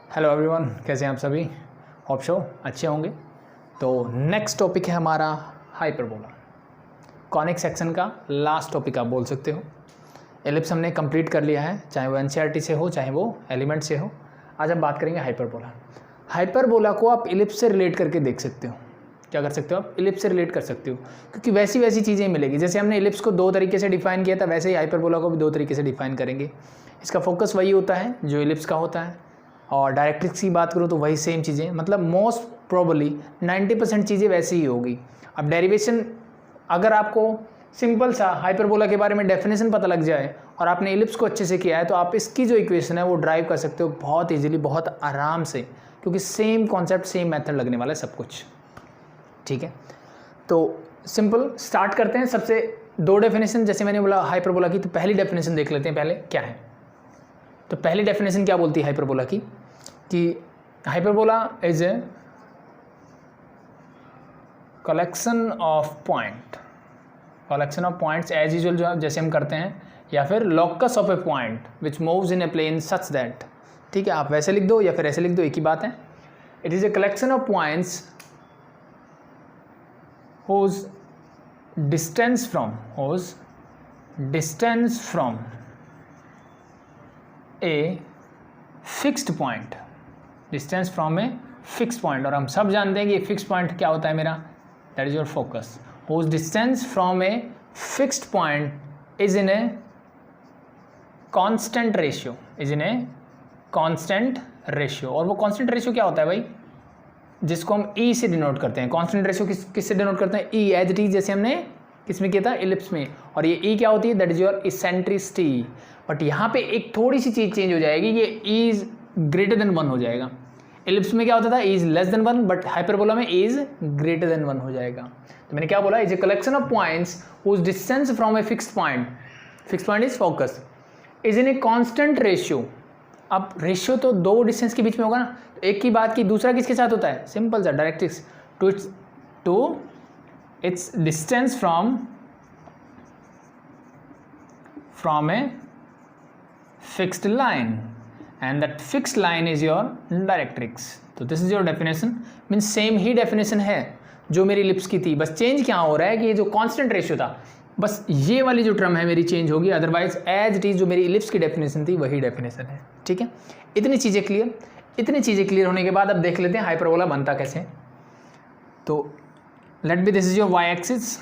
Hello everyone, कैसे हैं आप सभी। होप शो अच्छे होंगे। तो नेक्स्ट टॉपिक है हमारा हाइपरबोला, कॉनिक सेक्शन का लास्ट टॉपिक आप बोल सकते हो। एलिप्स हमने कंप्लीट कर लिया है, चाहे वो एनसीईआरटी से हो चाहे वो एलिमेंट से हो। आज हम बात करेंगे हाइपरबोला। हाइपरबोला को आप एलिप्स से रिलेट करके देख सकते हो। क्या कर सकते हो आप? एलिप्स से रिलेट कर सकते हो, क्योंकि वैसी चीज़ें मिलेगी। जैसे हमने एलिप्स को दो तरीके से डिफाइन किया था, वैसे ही हाइपरबोला को भी दो तरीके से डिफाइन करेंगे। इसका फोकस वही होता है जो एलिप्स का होता है, और डायरेक्ट्रिक्स की बात करूँ तो वही सेम चीज़ें, मतलब मोस्ट प्रोबेबली 90% चीज़ें वैसी ही होगी। अब डेरिवेशन, अगर आपको सिंपल सा हाइपरबोला के बारे में डेफिनेशन पता लग जाए और आपने एलिप्स को अच्छे से किया है, तो आप इसकी जो इक्वेशन है वो ड्राइव कर सकते हो बहुत ईजिली, बहुत आराम से, क्योंकि सेम कॉन्सेप्ट सेम मेथड लगने वाला है सब कुछ। ठीक है, तो सिंपल स्टार्ट करते हैं। सबसे दो डेफिनेशन, जैसे मैंने बोला हाइपरबोला की, तो पहली डेफिनेशन देख लेते हैं पहले क्या है। तो पहली डेफिनेशन क्या बोलती है हाइपरबोला की, कि hyperbola is a collection of points as usual, जो जैसे हम करते हैं, या फिर locus of a point which moves in a plane such that. ठीक है, आप वैसे लिख दो या फिर ऐसे लिख दो, एक ही बात है। It is a collection of points whose distance from a fixed point, distance from a fixed point, और हम सब जानते हैं कि fixed point क्या होता है मेरा, that is your focus, whose distance from a fixed point is in a constant ratio, और वो constant ratio क्या होता है भाई, जिसको हम E से डिनोट करते हैं। कांस्टेंट रेशियो किससे डिनोट करते हैं? E, एज इट इज, जैसे हमने किसमें किया था, एलिप्स में। और ये E क्या होती है? That is your eccentricity. But यहाँ पे एक थोड़ी सी चीज चेंज हो जाएगी, ये E इज ग्रेटर देन 1 हो जाएगा। एलिप्स में क्या होता था? E is less than 1, but hyperbola में E इज ग्रेटर देन 1 हो जाएगा। तो मैंने क्या बोला? Is a collection of points whose distance from a fixed point is focus is in a constant ratio. अब रेशियो तो दो डिस्टेंस के बीच में होगा ना, तो एक की बात की, दूसरा किसके साथ होता है? सिंपल सा, directrix to its distance from a fixed line, and that fixed line is your directrix. तो this is your definition. Mean same ही डेफिनेशन है जो मेरी लिप्स की थी, बस चेंज क्या हो रहा है कि ये जो कांस्टेंट रेशियो था, बस ये वाली जो टर्म है मेरी चेंज होगी, अदरवाइज एज इट इज जो मेरी इलिप्स की डेफिनेशन थी वही डेफिनेशन है। ठीक है, इतनी चीज़ें क्लियर होने के बाद अब देख लेते हैं हाइपरबोला बनता कैसे। तो let be this is your Y axis.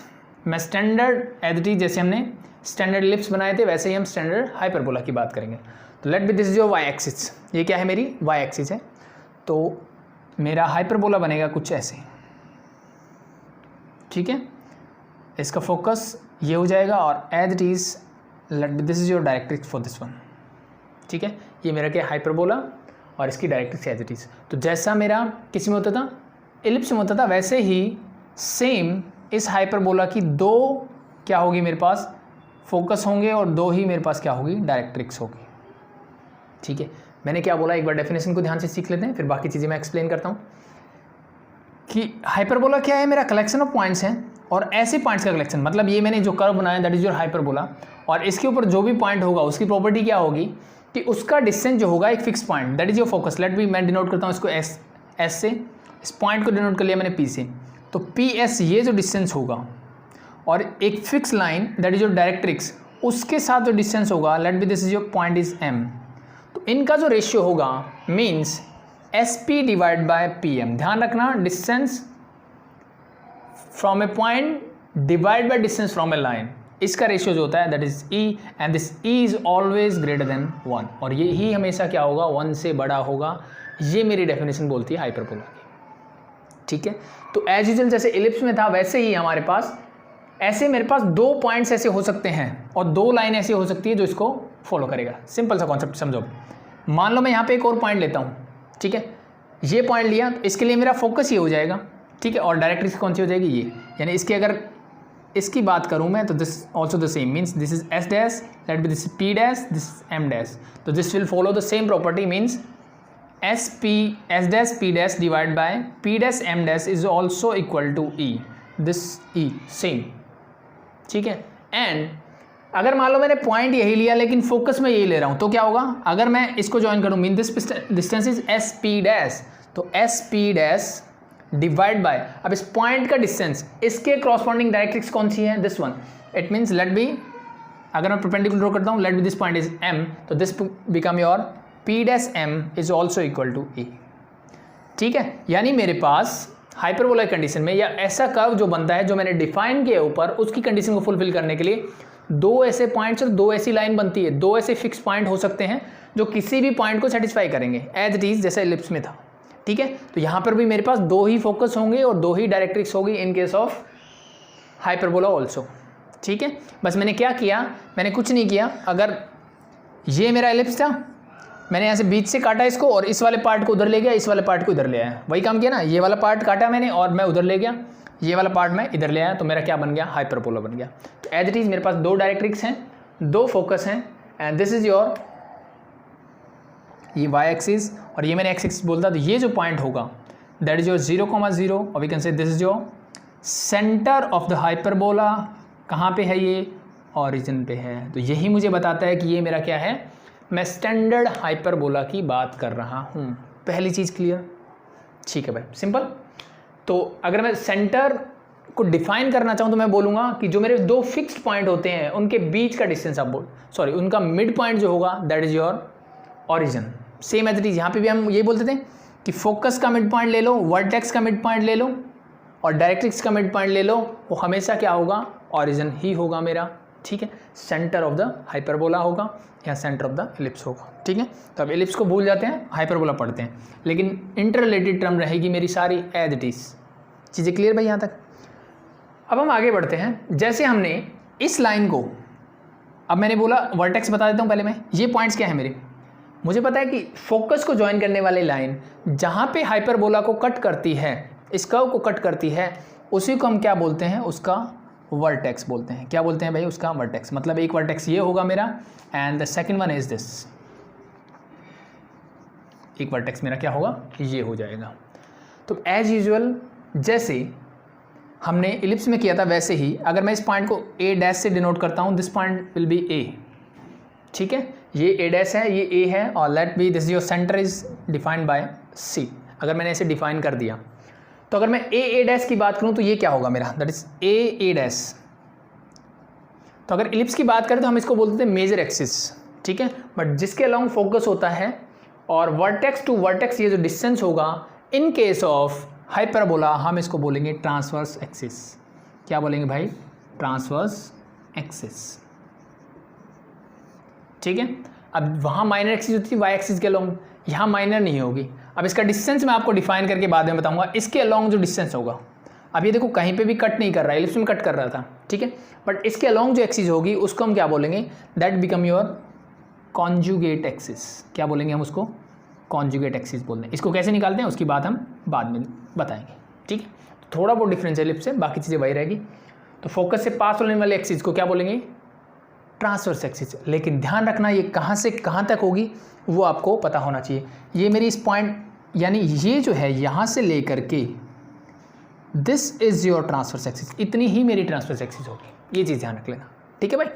मैं स्टैंडर्ड एज इट इज, जैसे हमने स्टैंडर्ड इलिप्स बनाए थे वैसे ही हम स्टैंडर्ड हाइपरबोला की बात करेंगे। तो let be this is your Y axis. ये क्या है? मेरी वाई एक्सिस है। तो मेरा हाइपरबोला बनेगा कुछ ऐसे। ठीक है, इसका फोकस ये हो जाएगा, और as it is let be this is your directrix for this one. ठीक है, ये मेरा क्या, हाइपरबोला, और इसकी डायरेक्ट्रिक्स एज इट इज। तो जैसा मेरा किसी में होता था, एलिप्स में होता था, वैसे ही सेम इस हाइपरबोला की दो क्या होगी मेरे पास, फोकस होंगे, और दो ही मेरे पास क्या होगी, डायरेक्ट्रिक्स होगी। ठीक है, मैंने क्या बोला, एक बार डेफिनेशन को ध्यान से सीख लेते हैं, फिर बाकी चीज़ें मैं एक्सप्लेन करता हूँ। कि हाइपरबोला क्या है? मेरा कलेक्शन ऑफ पॉइंट्स हैं, और ऐसे पॉइंट्स का कलेक्शन, मतलब ये मैंने जो कर्व बनाया दैट इज योर हाइपरबोला, और इसके ऊपर जो भी पॉइंट होगा उसकी प्रॉपर्टी क्या होगी कि उसका डिस्टेंस जो होगा एक fix point, that is your focus. Let be, मैं डिनोट करता हूँ इसको एस से, इस पॉइंट को डिनोट कर लिया मैंने पी से। तो पी एस ये जो डिस्टेंस होगा, और एक fix line that is your directrix, उसके साथ जो डिस्टेंस होगा, let be this is your point is M. तो इनका जो रेशियो होगा means S P divide by P M. ध्यान रखना, distance from a point divide by distance from a line, इसका रेशियो जो होता है that is E, and this E is always greater than 1, और ये ही हमेशा क्या होगा, 1 से बड़ा होगा। ये मेरी डेफिनेशन बोलती है हाइपरबोला की। ठीक है, तो एज यूजुअल जैसे इलिप्स में था वैसे ही हमारे पास ऐसे, मेरे पास दो पॉइंट्स ऐसे हो सकते हैं और दो लाइन ऐसी हो सकती है जो इसको फॉलो करेगा। सिंपल सा कॉन्सेप्ट समझो। मान लो मैं यहाँ पे एक और पॉइंट लेता हूँ। ठीक है, ये पॉइंट लिया, तो इसके लिए मेरा फोकस ये हो जाएगा। ठीक है, और डायरेक्ट्रिक्स कौन सी हो जाएगी, ये। यानी इसकी अगर इसकी बात करूं मैं, तो this also the same, means this is s dash, let be this p dash, this m dash. तो this will follow the same property, means s dash p dash divide by p dash m dash is also equal to e, this e same. ठीक है, and अगर मान लो मैंने point यही लिया लेकिन focus में यही ले रहा हूँ तो क्या होगा, अगर मैं इसको ज्वाइन करूँ mean this distance is s p dash, तो s p dash divide by, अब इस पॉइंट का डिस्टेंस इसके क्रॉसपॉन्डिंग डायरेक्ट्रिक्स कौन सी है, this one, it means let be, अगर मैं परपेंडिकुलर ड्रॉ करता हूँ let be this point is M, तो this become your p dash m is also equal to a. ठीक है, यानी मेरे पास हाइपरबोला कंडीशन में या ऐसा कर्व जो बनता है जो मैंने डिफाइन किया ऊपर, उसकी कंडीशन को फुलफिल करने के लिए दो ऐसे पॉइंट्स और दो ऐसी लाइन बनती है, दो ऐसे फिक्स पॉइंट हो सकते हैं जो किसी भी पॉइंट को सेटिस्फाई करेंगे एज इट इज, जैसे इलिप्स में था। ठीक है, तो यहाँ पर भी मेरे पास दो ही फोकस होंगे और दो ही डायरेक्ट्रिक्स होगी in case of hyperbola also. ठीक है, बस मैंने क्या किया, मैंने कुछ नहीं किया, अगर ये मेरा इलिप्स था, मैंने यहाँ से बीच से काटा इसको और इस वाले पार्ट को उधर ले गया, इस वाले पार्ट को इधर ले आया, वही काम किया ना, ये वाला पार्ट काटा मैंने और मैं उधर ले गया, ये वाला पार्ट मैं इधर ले आया, तो मेरा क्या बन गया, हाइपरबोला बन गया। तो एज इट इज मेरे पास दो डायरेक्ट्रिक्स हैं, दो फोकस हैं, एंड दिस इज योर, ये वाई एक्सिस और ये मैंने एक्स एक्सिस बोलता, तो ये जो पॉइंट होगा दैट इज योर 0,0 और we can say this is your centre of the hyperbola. कहाँ पे है ये, ऑरिजिन पे है, तो यही मुझे बताता है कि ये मेरा क्या है, मैं स्टैंडर्ड हाइपरबोला की बात कर रहा हूँ। पहली चीज़ क्लियर, ठीक है भाई, सिंपल। तो अगर मैं सेंटर को डिफाइन करना चाहूँ तो मैं बोलूँगा कि जो मेरे दो फिक्स्ड पॉइंट होते हैं उनके बीच का डिस्टेंस आप सॉरी उनका मिड पॉइंट जो होगा that is your origin. Same as it is, यहाँ पे भी हम ये बोलते थे कि फोकस का मिड पॉइंट ले लो, वर्टेक्स का मिड पॉइंट ले लो और डायरेक्ट्रिक्स का मिड पॉइंट ले लो, वो हमेशा क्या होगा, ऑरिजिन ही होगा मेरा। ठीक है, सेंटर ऑफ द हाइपरबोला होगा या सेंटर ऑफ द इलिप्स होगा। ठीक है, तो अब इलिप्स को भूल जाते हैं, हाइपरबोला पढ़ते हैं, लेकिन इंटर रिलेटेड टर्म रहेगी मेरी सारी एज इट इज। चीज़ें क्लियर भाई यहाँ तक। अब हम आगे बढ़ते हैं, जैसे हमने इस लाइन को, अब मैंने बोला वर्टेक्स बता देता हूँ पहले मैं, ये पॉइंट्स क्या है मेरे, मुझे पता है कि फोकस को ज्वाइन करने वाली लाइन जहाँ पे हाइपरबोला को कट करती है, इस कर्व को कट करती है, उसी को हम क्या बोलते हैं, उसका वर्टेक्स बोलते हैं। क्या बोलते हैं भाई, उसका वर्टेक्स। मतलब एक वर्टेक्स ये होगा मेरा and the second one is this, एक वर्टेक्स मेरा क्या होगा, ये हो जाएगा। तो एज यूजुअल जैसे हमने इलिप्स में किया था वैसे ही अगर मैं इस पॉइंट को ए डैश से डिनोट करता हूँ, दिस पॉइंट विल बी ए। ठीक है, ये ए डैश है, ये ए है और let be this your centre is defined by c. अगर मैंने इसे डिफाइन कर दिया तो अगर मैं ए डैश की बात करूं तो ये क्या होगा मेरा, दैट इज ए डैश। तो अगर इलिप्स की बात करें तो हम इसको बोलते हैं मेजर एक्सिस। ठीक है, बट जिसके अलोंग फोकस होता है और वर्टेक्स टू वर्टेक्स ये जो डिस्टेंस होगा, इन केस ऑफ हाइपरबोला हम इसको बोलेंगे ट्रांसवर्स एक्सिस। क्या बोलेंगे भाई, ट्रांसवर्स एक्सिस। ठीक है, अब वहाँ माइनर एक्सिस होती है वाई एक्सिस के अलोंग, यहाँ माइनर नहीं होगी। अब इसका डिस्टेंस मैं आपको डिफाइन करके बाद में बताऊंगा, इसके अलोंग जो डिस्टेंस होगा, अब ये देखो कहीं पे भी कट नहीं कर रहा है, इलिप्स में कट कर रहा था। ठीक है, बट इसके अलोंग जो एक्सिस होगी उसको हम क्या बोलेंगे, that become your conjugate axis. क्या बोलेंगे हम उसको, कॉन्जुगेट एक्सिस बोलते हैं। इसको कैसे निकालते हैं उसकी बात हम बाद में बताएंगे। ठीक है, तो थोड़ा बहुत डिफरेंस है इलिप्स से, बाकी चीज़ें वही रहेगी। तो फोकस से पास होने वाले एक्सिस को क्या बोलेंगे, ट्रांसवर्स एक्सिस। लेकिन ध्यान रखना ये कहाँ से कहाँ तक होगी वो आपको पता होना चाहिए। ये मेरी इस पॉइंट यानी ये जो है यहाँ से लेकर के this is your transverse axis, इतनी ही मेरी ट्रांसवर्स एक्सिस होगी, ये चीज़ ध्यान रख लेना। ठीक है भाई,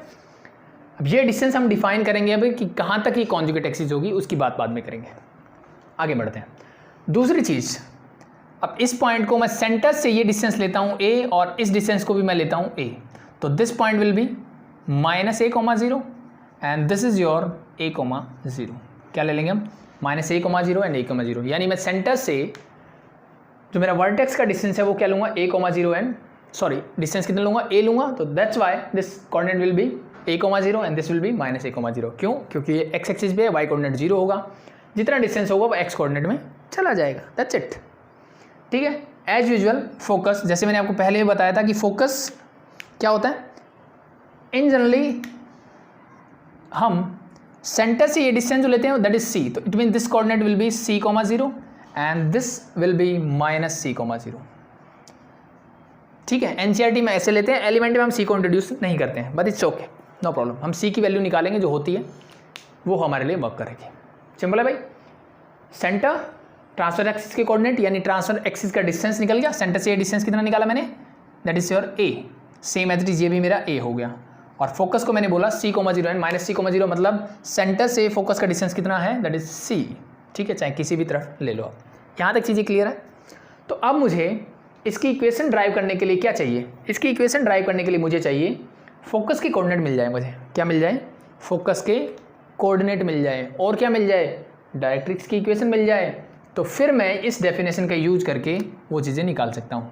अब ये डिस्टेंस हम डिफाइन करेंगे अभी कि कहाँ तक ये कॉन्जुगेट एक्सिस होगी, उसकी बात बाद में करेंगे। आगे बढ़ते हैं। दूसरी चीज़, अब इस पॉइंट को मैं सेंटर से ये डिस्टेंस लेता हूँ a और इस डिस्टेंस को भी मैं लेता हूँ a, तो this point will be -a,0 and this is your a,0। क्या ले लेंगे हम, -a,0 एंड a,0। यानी मैं सेंटर से जो मेरा वर्टेक्स का डिस्टेंस है वो क्या लूँगा, a,0 एंड सॉरी डिस्टेंस कितना लूँगा, a लूँगा, तो that's why this coordinate will be a,0 and this will be -a,0। क्यों, क्योंकि ये x एक्सिस पे है, y कोऑर्डिनेट 0 होगा, जितना डिस्टेंस होगा वो x कोऑर्डिनेट में चला जाएगा, दैट्स इट। ठीक है, एज यूजुअल फोकस, जैसे मैंने आपको पहले भी बताया था कि फोकस क्या होता है, इन जनरली हम सेंटर से ये डिस्टेंस जो लेते हैं दैट इज c, तो it mean this coordinate will be c,0 and this will be -c,0। ठीक है, एनसीईआरटी में ऐसे लेते हैं, एलिमेंट में हम c को इंट्रोड्यूस नहीं करते हैं, but it's okay, no problem. हम c की वैल्यू निकालेंगे जो होती है वो हमारे लिए वर्क करेगी। सिंपल है भाई, सेंटर ट्रांसफर एक्सिस के कोऑर्डिनेट यानी ट्रांसफर एक्सिस का डिस्टेंस निकल गया, सेंटर से ये डिस्टेंस कितना निकाला मैंने, that is your a। Same as it is ये भी मेरा a हो गया, और फोकस को मैंने बोला C,0 एंड माइनस C,0 मतलब सेंटर से फोकस का डिस्टेंस कितना है, दैट इज C। ठीक है, चाहे किसी भी तरफ ले लो आप। यहाँ तक चीज़ें क्लियर है। तो अब मुझे इसकी इक्वेशन ड्राइव करने के लिए क्या चाहिए, इसकी इक्वेशन ड्राइव करने के लिए मुझे चाहिए फोकस के कोऑर्डिनेट मिल जाए। मुझे क्या मिल जाए, फोकस के कोऑर्डिनेट मिल जाए, और क्या मिल जाए, डायरेक्ट्रिक्स की इक्वेशन मिल जाए। तो फिर मैं इस डेफिनेशन का यूज करके वो चीज़ें निकाल सकता हूँ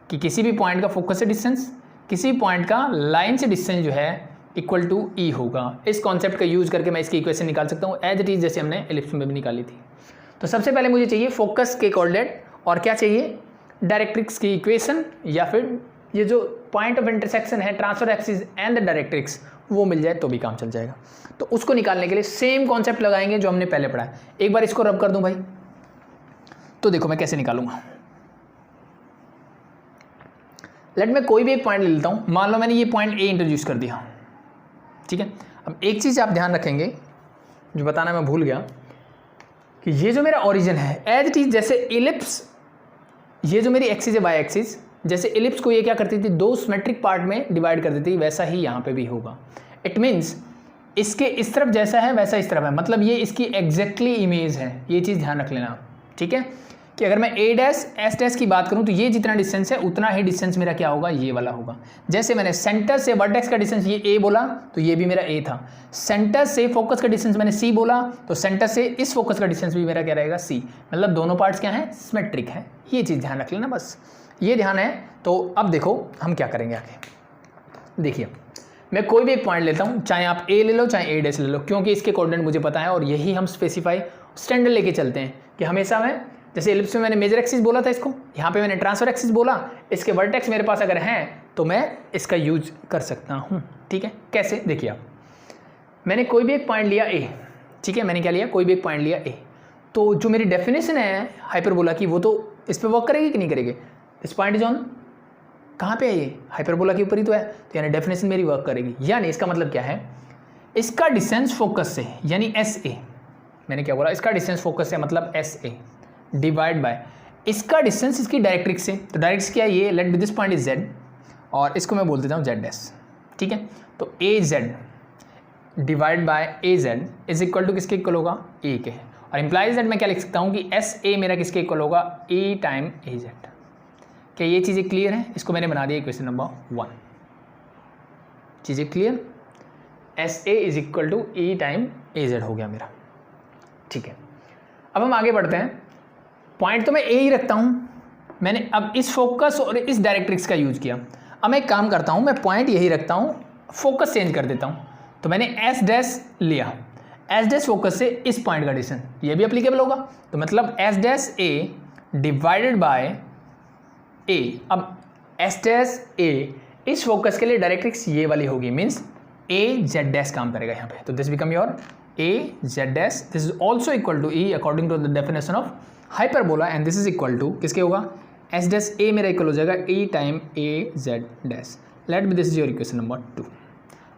कि किसी भी पॉइंट का फोकस से डिस्टेंस, किसी पॉइंट का लाइन से डिस्टेंस जो है इक्वल टू ई होगा। इस कॉन्सेप्ट का यूज करके मैं इसकी इक्वेशन निकाल सकता हूँ एज इट इज, जैसे हमने एलिप्स में भी निकाली थी। तो सबसे पहले मुझे चाहिए फोकस के कोऑर्डिनेट, और क्या चाहिए, डायरेक्ट्रिक्स की इक्वेशन, या फिर ये जो पॉइंट ऑफ इंटरसेक्शन है transfer axis and the directrix, वो मिल जाए तो भी काम चल जाएगा। तो उसको निकालने के लिए सेम कॉन्सेप्ट लगाएंगे जो हमने पहले पढ़ा है। एक बार इसको रब कर दूं भाई, तो देखो मैं कैसे निकालूंगा। लेट मैं कोई भी एक पॉइंट ले लेता हूं, मान लो मैंने ये पॉइंट ए इंट्रोड्यूस कर दिया। ठीक है, अब एक चीज़ आप ध्यान रखेंगे जो बताना मैं भूल गया, कि ये जो मेरा ओरिजिन है एज इट इज, जैसे इलिप्स, ये जो मेरी एक्सिस है वाई एक्सिस, जैसे इलिप्स को ये क्या करती थी, दो सिमेट्रिक पार्ट में डिवाइड कर देती थी, वैसा ही यहाँ पे भी होगा। इट मीन्स इसके इस तरफ जैसा है वैसा इस तरफ है, मतलब ये इसकी एग्जैक्टली इमेज है। ये चीज़ ध्यान रख लेना, ठीक है, कि अगर मैं ए डैश एस डैश की बात करूं तो ये जितना डिस्टेंस है उतना ही डिस्टेंस मेरा क्या होगा, ये वाला होगा। जैसे मैंने सेंटर से वर्टेक्स का डिस्टेंस ये ए बोला तो ये भी मेरा ए था। सेंटर से फोकस का डिस्टेंस मैंने सी बोला तो सेंटर से इस फोकस का डिस्टेंस भी मेरा क्या रहेगा, सी। मतलब दोनों पार्ट्स क्या हैं, सिमेट्रिक है। ये चीज़ ध्यान रख लेना, बस ये ध्यान है। तो अब देखो हम क्या करेंगे आगे। देखिए मैं कोई भी एक पॉइंट लेता हूँ, चाहे आप ए ले लो चाहे ए डैश ले लो, क्योंकि इसके कोऑर्डिनेट मुझे पता है और यही हम स्पेसिफाई स्टैंडर्ड लेके चलते हैं कि हमेशा मैं, जैसे एलिप्स में मैंने मेजर एक्सिस बोला था इसको, यहाँ पे मैंने ट्रांसफर एक्सिस बोला, इसके वर्टेक्स मेरे पास अगर हैं तो मैं इसका यूज कर सकता हूँ। ठीक है, कैसे, देखिए आप, मैंने कोई भी एक पॉइंट लिया ए, ठीक है, मैंने क्या लिया, कोई भी एक पॉइंट लिया ए, तो जो मेरी डेफिनेशन है हाइपरबोला की वो तो इस पर वर्क करेगी कि नहीं करेगी। इस पॉइंट इज ऑन, कहाँ पे है ये, हाइपरबोला के ऊपर ही तो है, तो यानी डेफिनेशन मेरी वर्क करेगी। यानी इसका मतलब क्या है, इसका डिस्टेंस फोकस से यानी एस ए, मैंने क्या बोला, इसका डिस्टेंस फोकस से मतलब एस ए डिवाइड बाय इसका डिस्टेंस इसकी डायरेक्ट्रिक्स से, तो डायरेक्ट्रिक्स क्या है, ये let be this point is Z और इसको मैं बोल देता हूँ जेड डैश। ठीक है, तो a z divide by a z is equal to किसके इक्वल होगा, ए के। और इंप्लाइज दैट मैं क्या लिख सकता हूँ कि एस ए मेरा किसके इक्वल होगा, ए टाइम ए जेड। क्या ये चीज़ें क्लियर है, इसको मैंने बना दिया इक्वेशन नंबर 1। चीज़ें clear, S A is equal to A time A Z हो गया मेरा। ठीक है, अब हम आगे बढ़ते हैं। पॉइंट तो मैं ए ही रखता हूँ, मैंने अब इस फोकस और इस डायरेक्ट्रिक्स का यूज किया। अब मैं एक काम करता हूँ, मैं पॉइंट यही रखता हूँ, फोकस चेंज कर देता हूँ। तो मैंने एस डैश लिया, एस डैश फोकस से इस पॉइंट का डिस्टेंस, ये भी अप्लीकेबल होगा। तो मतलब s dash a divided by a. अब एस डैश ए इस फोकस के लिए डायरेक्ट्रिक्स ये वाली होगी, मीन्स ए जेड डैश काम करेगा यहाँ पे। तो this become your A Z dash, this is also equal to E according to the definition of hyperbola, and this is equal to किसके होगा, एस डैश ए मेरा इक्वल हो जाएगा A time A Z dash. Let be this is your equation number 2।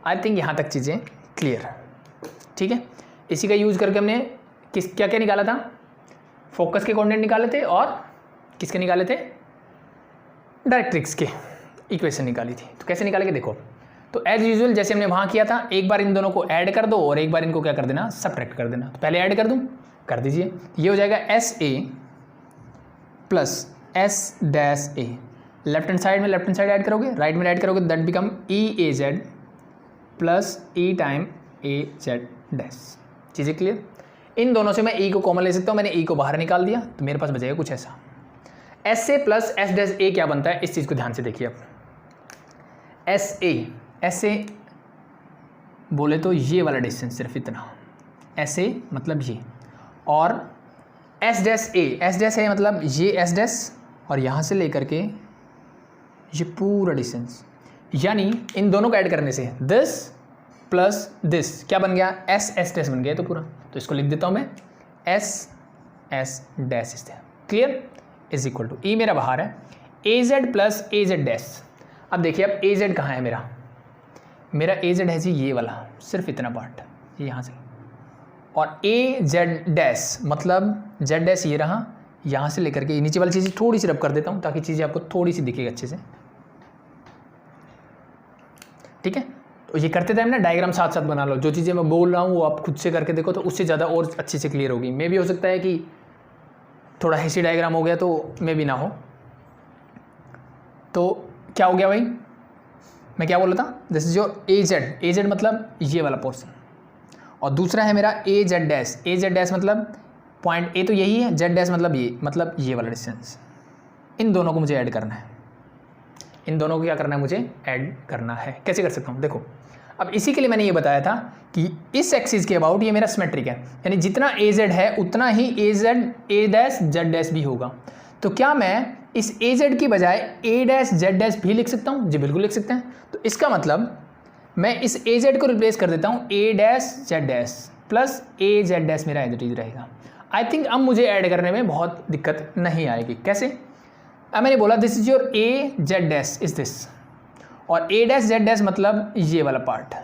I think यहाँ तक चीज़ें clear है। ठीक है, इसी का यूज़ करके हमने क्या क्या निकाला था, फोकस के कोऑर्डिनेट निकाले थे और किसके निकाले थे, डायरेक्ट्रिक्स के इक्वेशन निकाली थी। तो कैसे निकालेंगे देखो, तो एज यूजुअल जैसे हमने वहाँ किया था, एक बार इन दोनों को ऐड कर दो और एक बार इनको क्या कर देना, सब्ट्रैक्ट कर देना। तो पहले ऐड कर दूँ, कर दीजिए, ये हो जाएगा S a plus s dash A. Left hand side में लेफ्ट हैंड साइड ऐड करोगे, राइट में ऐड करोगे, that become E A Z plus E time A Z dash. चीज़ें क्लियर, इन दोनों से मैं ई को कॉमन ले सकता हूँ, मैंने ई को बाहर निकाल दिया तो मेरे पास बचेगा कुछ ऐसा। S a plus s dash a क्या बनता है, इस चीज़ को ध्यान से देखिए आप। एस ए बोले तो ये वाला डिस्टेंस सिर्फ इतना, एस ए मतलब ये, और एस डैश ए मतलब ये एस डैश और यहाँ से लेकर के ये पूरा डिस्टेंस, यानी इन दोनों को ऐड करने से दिस प्लस दिस क्या बन गया, एस डैश बन गया तो पूरा। तो इसको लिख देता हूँ मैं एस डैश इस क्लियर इज इक्वल टू ई मेरा बाहर है, ए जेड प्लस ए जेड डैश। अब देखिए अब ए जेड कहाँ है मेरा ए जेड है जी ये वाला, सिर्फ इतना पार्ट ये यहाँ से, और ए जेड डैश मतलब जेड डैश ये रहा, यहाँ से लेकर के नीचे वाली चीज़ थोड़ी सी रब कर देता हूँ ताकि चीज़ें आपको थोड़ी सी दिखेगी अच्छे से। ठीक है, तो ये करते टाइम ना डायग्राम साथ साथ बना लो, जो चीज़ें मैं बोल रहा हूँ वो आप खुद से करके देखो तो उससे ज़्यादा और अच्छे से क्लियर होगी। मे भी हो सकता है कि थोड़ा हैसी डायग्राम हो गया तो मे भी ना हो। तो क्या हो गया भाई, मैं क्या बोल रहा था, this is your A z, A Z मतलब ये वाला पोर्शन, और दूसरा है मेरा ए जेड डैश, ए जेड डैश मतलब पॉइंट ए तो यही है, जेड डैश मतलब ये वाला डिस्टेंस। इन दोनों को मुझे ऐड करना है, इन दोनों को क्या करना है, मुझे ऐड करना है। कैसे कर सकता हूँ, देखो अब इसी के लिए मैंने ये बताया था कि इस एक्सिस के अबाउट ये मेरा सिमेट्रिक है, यानी जितना ए जेड है उतना ही a z a dash z dash भी होगा। तो क्या मैं इस ए जेड की बजाय ए डैश जेड डैश भी लिख सकता हूँ? जी बिल्कुल लिख सकते हैं। तो इसका मतलब मैं इस ए जेड को रिप्लेस कर देता हूँ ए डैश जेड डैश प्लस ए जेड डैश मेरा एज इट इज रहेगा। आई थिंक अब मुझे ऐड करने में बहुत दिक्कत नहीं आएगी। कैसे, अब मैंने बोला this is your A Z dash is this, और ए डैश जेड डैश मतलब ये वाला पार्ट,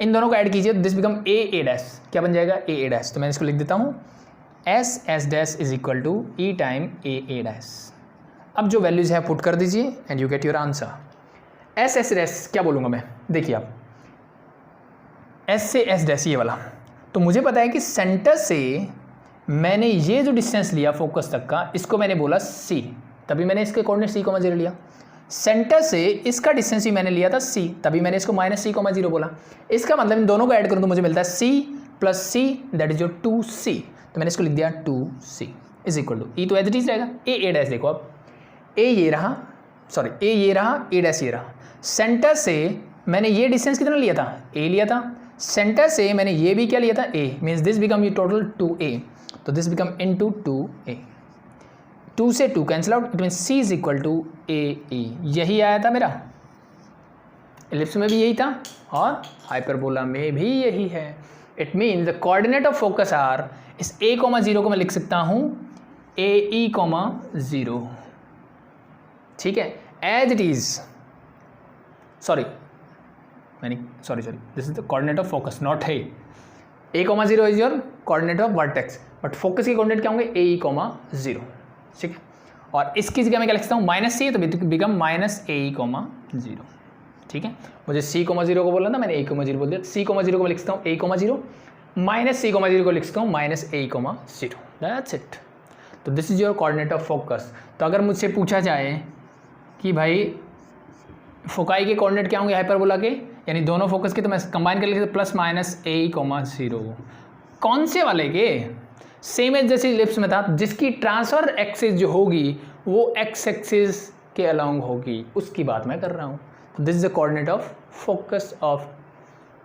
इन दोनों को ऐड कीजिए, दिस बिकम ए डैश, क्या बन जाएगा, ए डैश। तो मैं इसको लिख देता हूँ S S dash is equal to E time A dash. अब जो वैल्यूज है पुट कर दीजिए and you get your answer. S S dash क्या बोलूँगा मैं, देखिए आप एस से एस डैश ये वाला, तो मुझे पता है कि सेंटर से मैंने ये जो डिस्टेंस लिया फोकस तक का, इसको मैंने बोला सी, तभी मैंने इसके कोऑर्डिनेट सी कोमा 0 लिया। सेंटर से इसका डिस्टेंस भी मैंने लिया था सी, तभी मैंने इसको माइनस सी कोमा 0 बोला। इसका मतलब इन दोनों को ऐड करूँ तो मुझे मिलता है C plus C, that is your 2c। तो मैंने इसको लिख दिया 2c इज इक्वल टू ई, तो एज इट इज रहेगा ए डैश। देखो अब ए ये रहा, सॉरी ए ये रहा, ए डैश ये रहा। सेंटर से मैंने ये डिस्टेंस कितना लिया था, ए लिया था। सेंटर से मैंने ये भी क्या लिया था, ए, मीन्स दिस बिकम ये टोटल 2a, तो दिस बिकम इनटू 2a। 2 से 2 cancel out, it means c is equal to AE। यही आया था मेरा, एलिप्स में भी यही था और हाइपरबोला में भी यही है। It means the coordinate of focus are, इस a, 0 को मैं लिख सकता हूँ AE, 0, ठीक है, as it is, sorry this is the coordinate of focus, not है a, 0 is your coordinate of vertex, but focus के कोऑर्डिनेट क्या होंगे AE, 0, ठीक है। और इसकी जगह मैं क्या लिख सकता हूँ -c, तो बिकम -AE, 0, ठीक है। मुझे c, 0 को बोलना था, मैंने a, 0 बोल दिया। c, 0 को मैं लिख सकता हूँ a, 0, -c, 0 को लिख सकता हूँ -AE, 0, दैट्स इट। तो this is your coordinate of focus. तो अगर मुझसे पूछा जाए कि भाई फोकाई के कोऑर्डिनेट क्या होंगे हाइपरबोला के, यानी दोनों फोकस के, तो मैं कंबाइन कर लिख सकता +-AE, 0। कौन से वाले के, सेम एज जैसे लिप्स में था, जिसकी ट्रांसफर एक्सिस जो होगी वो एक्स एक्सिस के अलोंग होगी, उसकी बात मैं कर रहा हूँ। तो this is the coordinate of focus of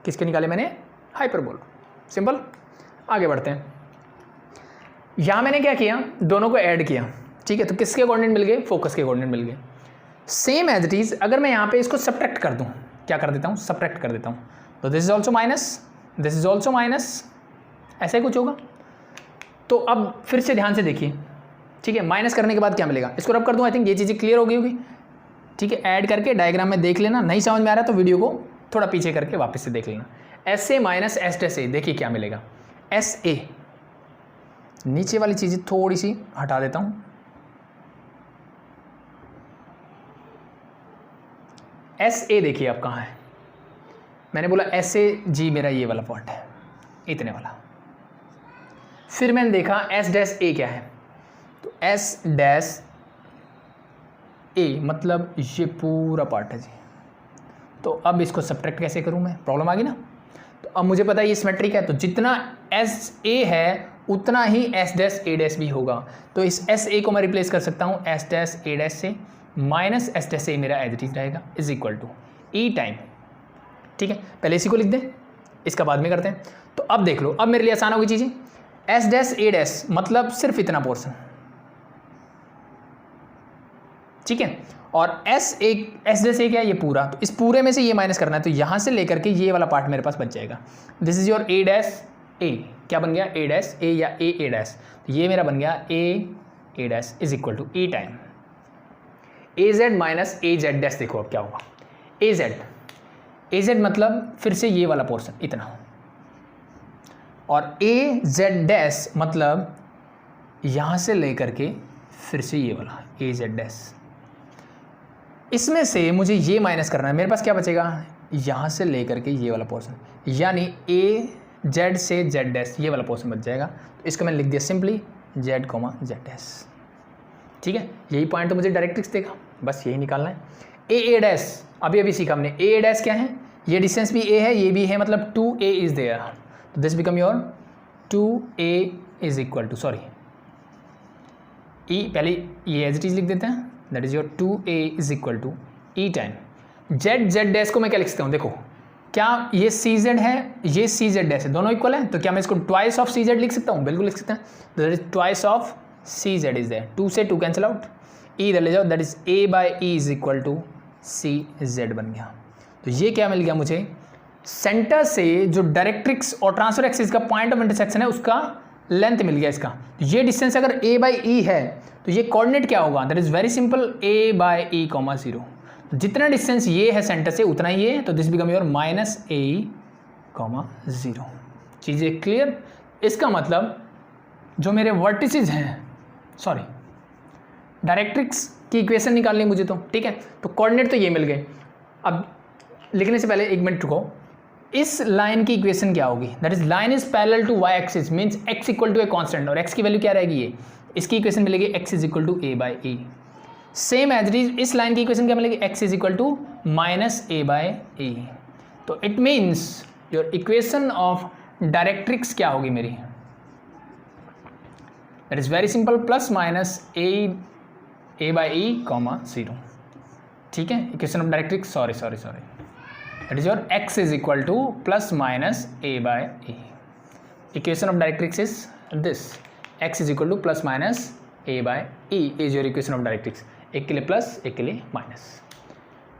किसके निकाले मैंने, हाइपरबोला। सिंपल, आगे बढ़ते हैं। यहाँ मैंने क्या किया, दोनों को ऐड किया, ठीक है। तो किसके कोऑर्डिनेट मिल गए, फोकस के कोऑर्डिनेट मिल गए। सेम एज इट इज अगर मैं यहाँ पे इसको सब्ट्रैक्ट कर दूँ, क्या कर देता हूँ, सब्ट्रैक्ट कर देता हूँ, तो this is also minus, this is also minus, ऐसा ही कुछ होगा। तो अब फिर से ध्यान से देखिए, ठीक है। माइनस करने के बाद क्या मिलेगा, इसको रब कर दूँ, आई थिंक ये चीज़ें क्लियर हो गई होगी, ठीक है। ऐड करके डायग्राम में देख लेना, नहीं समझ में आ रहा तो वीडियो को थोड़ा पीछे करके वापस से देख लेना। SA माइनस S' देखिए क्या मिलेगा, SA, नीचे वाली चीज़ें थोड़ी सी हटा देता हूँ, SA देखिए आप कहाँ है, मैंने बोला SAG मेरा ये वाला पॉइंट है, इतने वाला। फिर मैंने देखा S' क्या है, तो S' A मतलब ये पूरा पार्ट है जी। तो अब इसको सब्ट्रैक्ट कैसे करूं मैं, प्रॉब्लम आ गई ना। तो अब मुझे पता है ये सिमेट्रिक है, तो जितना SA है उतना ही S' भी होगा। तो इस SA को मैं रिप्लेस कर सकता हूँ S' से, माइनस S' मेरा एज इट इज रहेगा, is equal to E time, ठीक है। पहले इसी को लिख दें, इसका बाद में करते हैं। तो अब देख लो, अब मेरे लिए आसान होगी चीज़ें। S' मतलब सिर्फ इतना पोर्शन, ठीक है। और S' क्या है, ये पूरा, तो इस पूरे में से ये माइनस करना है, तो यहाँ से लेकर के ये वाला पार्ट मेरे पास बच जाएगा। दिस इज योर A', क्या बन गया, A' या A', तो ये मेरा बन गया A' is equal to E time AZ minus AZ'। देखो अब क्या होगा, AZ मतलब फिर से ये वाला पोर्शन इतना, और AZ' मतलब यहाँ से लेकर के फिर से ये वाला AZ'। इसमें से मुझे ये माइनस करना है, मेरे पास क्या बचेगा, यहाँ से लेकर के ये वाला पोर्शन, यानी ए जेड से जेड डैश ये वाला पोर्शन बच जाएगा। तो इसको मैंने लिख दिया simply Z comma Z dash. ठीक है, यही पॉइंट तो मुझे डायरेक्ट्रिक्स देगा, बस यही निकालना है। ए डैश अभी सीखा हमने। ए डैश क्या है, ये डिस्टेंस भी ए है, ये भी है, मतलब 2a इज़ देयर। तो this become your 2a is equal to, sorry e, पहले ये एज इट इज लिख देते हैं, that is your 2a is equal to E time z z dash को मैं क्या लिख सकता हूँ, देखो क्या ये सी जेड है, ये सी जेड डैश है, दोनों इक्वल है, तो क्या मैं इसको ट्वाइस ऑफ सी जेड लिख सकता हूँ, बिल्कुल लिख सकते हैं। That is twice of C Z is there, 2 से 2 कैंसिल आउट, ई इधर ले जाओ, that is a by E is equal to C Z बन गया। तो ये क्या मिल गया मुझे, सेंटर से जो डायरेक्ट्रिक्स और ट्रांसफर एक्सिस का पॉइंट ऑफ इंटरसेक्शन है उसका लेंथ मिल गया इसका। तो ये डिस्टेंस अगर a बाई ई है तो ये कोऑर्डिनेट क्या होगा, that is very simple, a by e comma 0। जितना डिस्टेंस ये है सेंटर से उतना ही है, तो this become your minus a E comma 0। चीज़ें क्लियर। इसका मतलब जो मेरे वर्टिसेस हैं, सॉरी डायरेक्ट्रिक्स की इक्वेशन निकालनी मुझे, तो ठीक है, तो कोऑर्डिनेट तो ये मिल गए। अब लिखने से पहले एक मिनट रुको, इस लाइन की इक्वेशन क्या होगी, that is line is parallel to y axis, means x equal to a constant, और एक्स की वैल्यू क्या रहेगी, ये इसकी इक्वेशन मिलेगी x is equal to a by e. Same as it is इस लाइन की इक्वेशन क्या मिलेगी, x is equal to minus a by e. तो it means your equation of directrix क्या होगी मेरी, that is very simple, plus minus a by e comma 0। ठीक है, equation of directrix, sorry that is your x is equal to plus minus a by E. Equation of directrix is this, x is equal to plus minus a by E is your equation of directrix. एक के लिए plus, एक के लिए minus.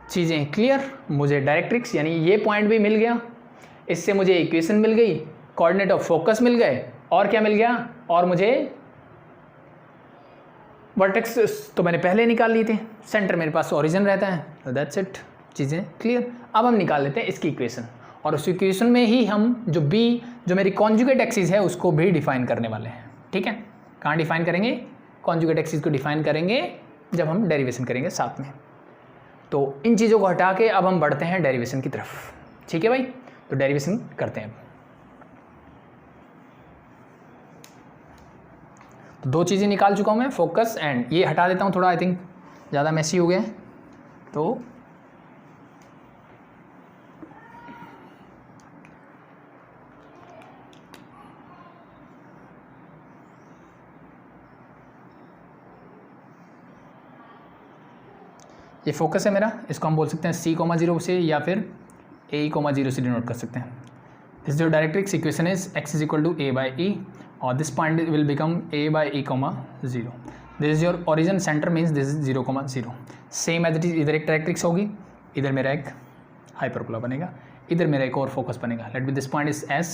चीज़ें clear. मुझे directrix यानी ये पॉइंट भी मिल गया, इससे मुझे इक्वेशन मिल गई, कोऑर्डिनेट ऑफ फोकस मिल गए, और क्या मिल गया, और मुझे वर्टेक्स तो मैंने पहले निकाल लिए थे, सेंटर मेरे पास ओरिजिन रहता है, तो दैट्स इट। चीज़ें क्लियर। अब हम निकाल लेते हैं इसकी इक्वेशन, और उस इक्वेशन में ही हम जो b जो मेरी कॉन्जुगेट एक्सिस है उसको भी डिफाइन करने वाले हैं। ठीक है, कहाँ डिफाइन करेंगे, कॉन्जुगेट एक्सिस को डिफाइन करेंगे जब हम डेरिवेशन करेंगे साथ में। तो इन चीज़ों को हटा के अब हम बढ़ते हैं डेरिवेशन की तरफ। ठीक है भाई, तो डेरिवेशन करते हैं। तो 2 चीज़ें निकाल चुका हूँ मैं, फोकस एंड ये हटा देता हूँ, थोड़ा आई थिंक ज़्यादा मैसी हो गया है। तो ये फोकस है मेरा, इसको हम बोल सकते हैं c,0 से या फिर a,0 से डिनोट कर सकते हैं। दिस जो directrix equation is x is equal to a by e, और this point will become a by e comma 0। This is your origin, centre means this is 0,0। Same as it is, इधर एक directrix होगी, इधर मेरा एक hyperbola बनेगा, इधर मेरा एक और फोकस बनेगा। Let be this point is s,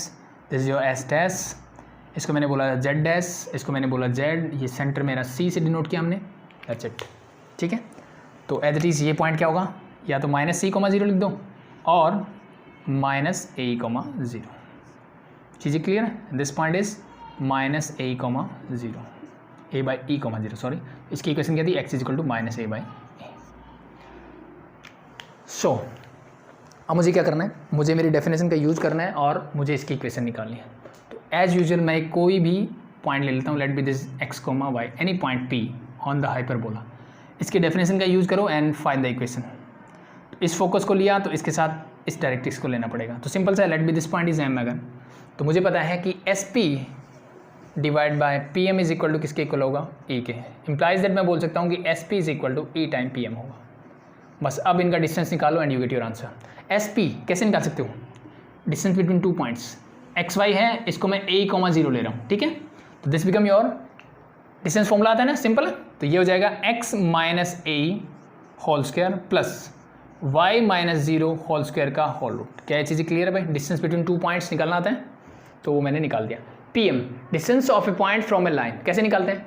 this is your s dash, इसको मैंने बोला z डैश, इसको मैंने बोला z, ये सेंटर मेरा c से डिनोट किया हमने, दैट्स इट। ठीक है, तो एज इट इज़ ये पॉइंट क्या होगा, या तो माइनस c,0 लिख दो और माइनस a,0। चीज़ें क्लियर है। This point is minus a,0, a by e, 0, sorry. इसकी इक्वेशन क्या थी, x is equal to minus a by a. So अब मुझे क्या करना है, मुझे मेरी डेफिनेशन का यूज़ करना है और मुझे इसकी इक्वेशन निकालनी है। तो एज यूजुअल मैं कोई भी पॉइंट ले लेता हूँ, let be this x, y, any point p on the hyperbola. इसके डेफिनेशन का यूज़ करो एंड फाइंड द इक्वेशन। तो इस फोकस को लिया तो इसके साथ इस डायरेक्ट्रिक्स को लेना पड़ेगा। तो सिंपल सा, let be this point is m अगर, तो मुझे पता है कि SP divide by PM is equal to किसके इक्वल होगा, E के। इम्प्लाइज दैट मैं बोल सकता हूँ कि SP is equal to E time PM होगा। बस अब इनका डिस्टेंस निकालो and you get your answer. SP कैसे निकाल सकते हो, डिस्टेंस बिटवीन 2 पॉइंट्स, XY है, इसको मैं a,0 ले रहा हूँ। ठीक है, तो this become your distance formula आता है ना, सिंपल है। तो ये हो जाएगा x minus a whole square plus y minus 0 whole square का होल रूट। क्या ये चीज़ें क्लियर है भाई, डिस्टेंस बिटवीन 2 पॉइंट्स निकालना आता है, तो वो मैंने निकाल दिया। PM distance of a point from a line, कैसे निकालते हैं,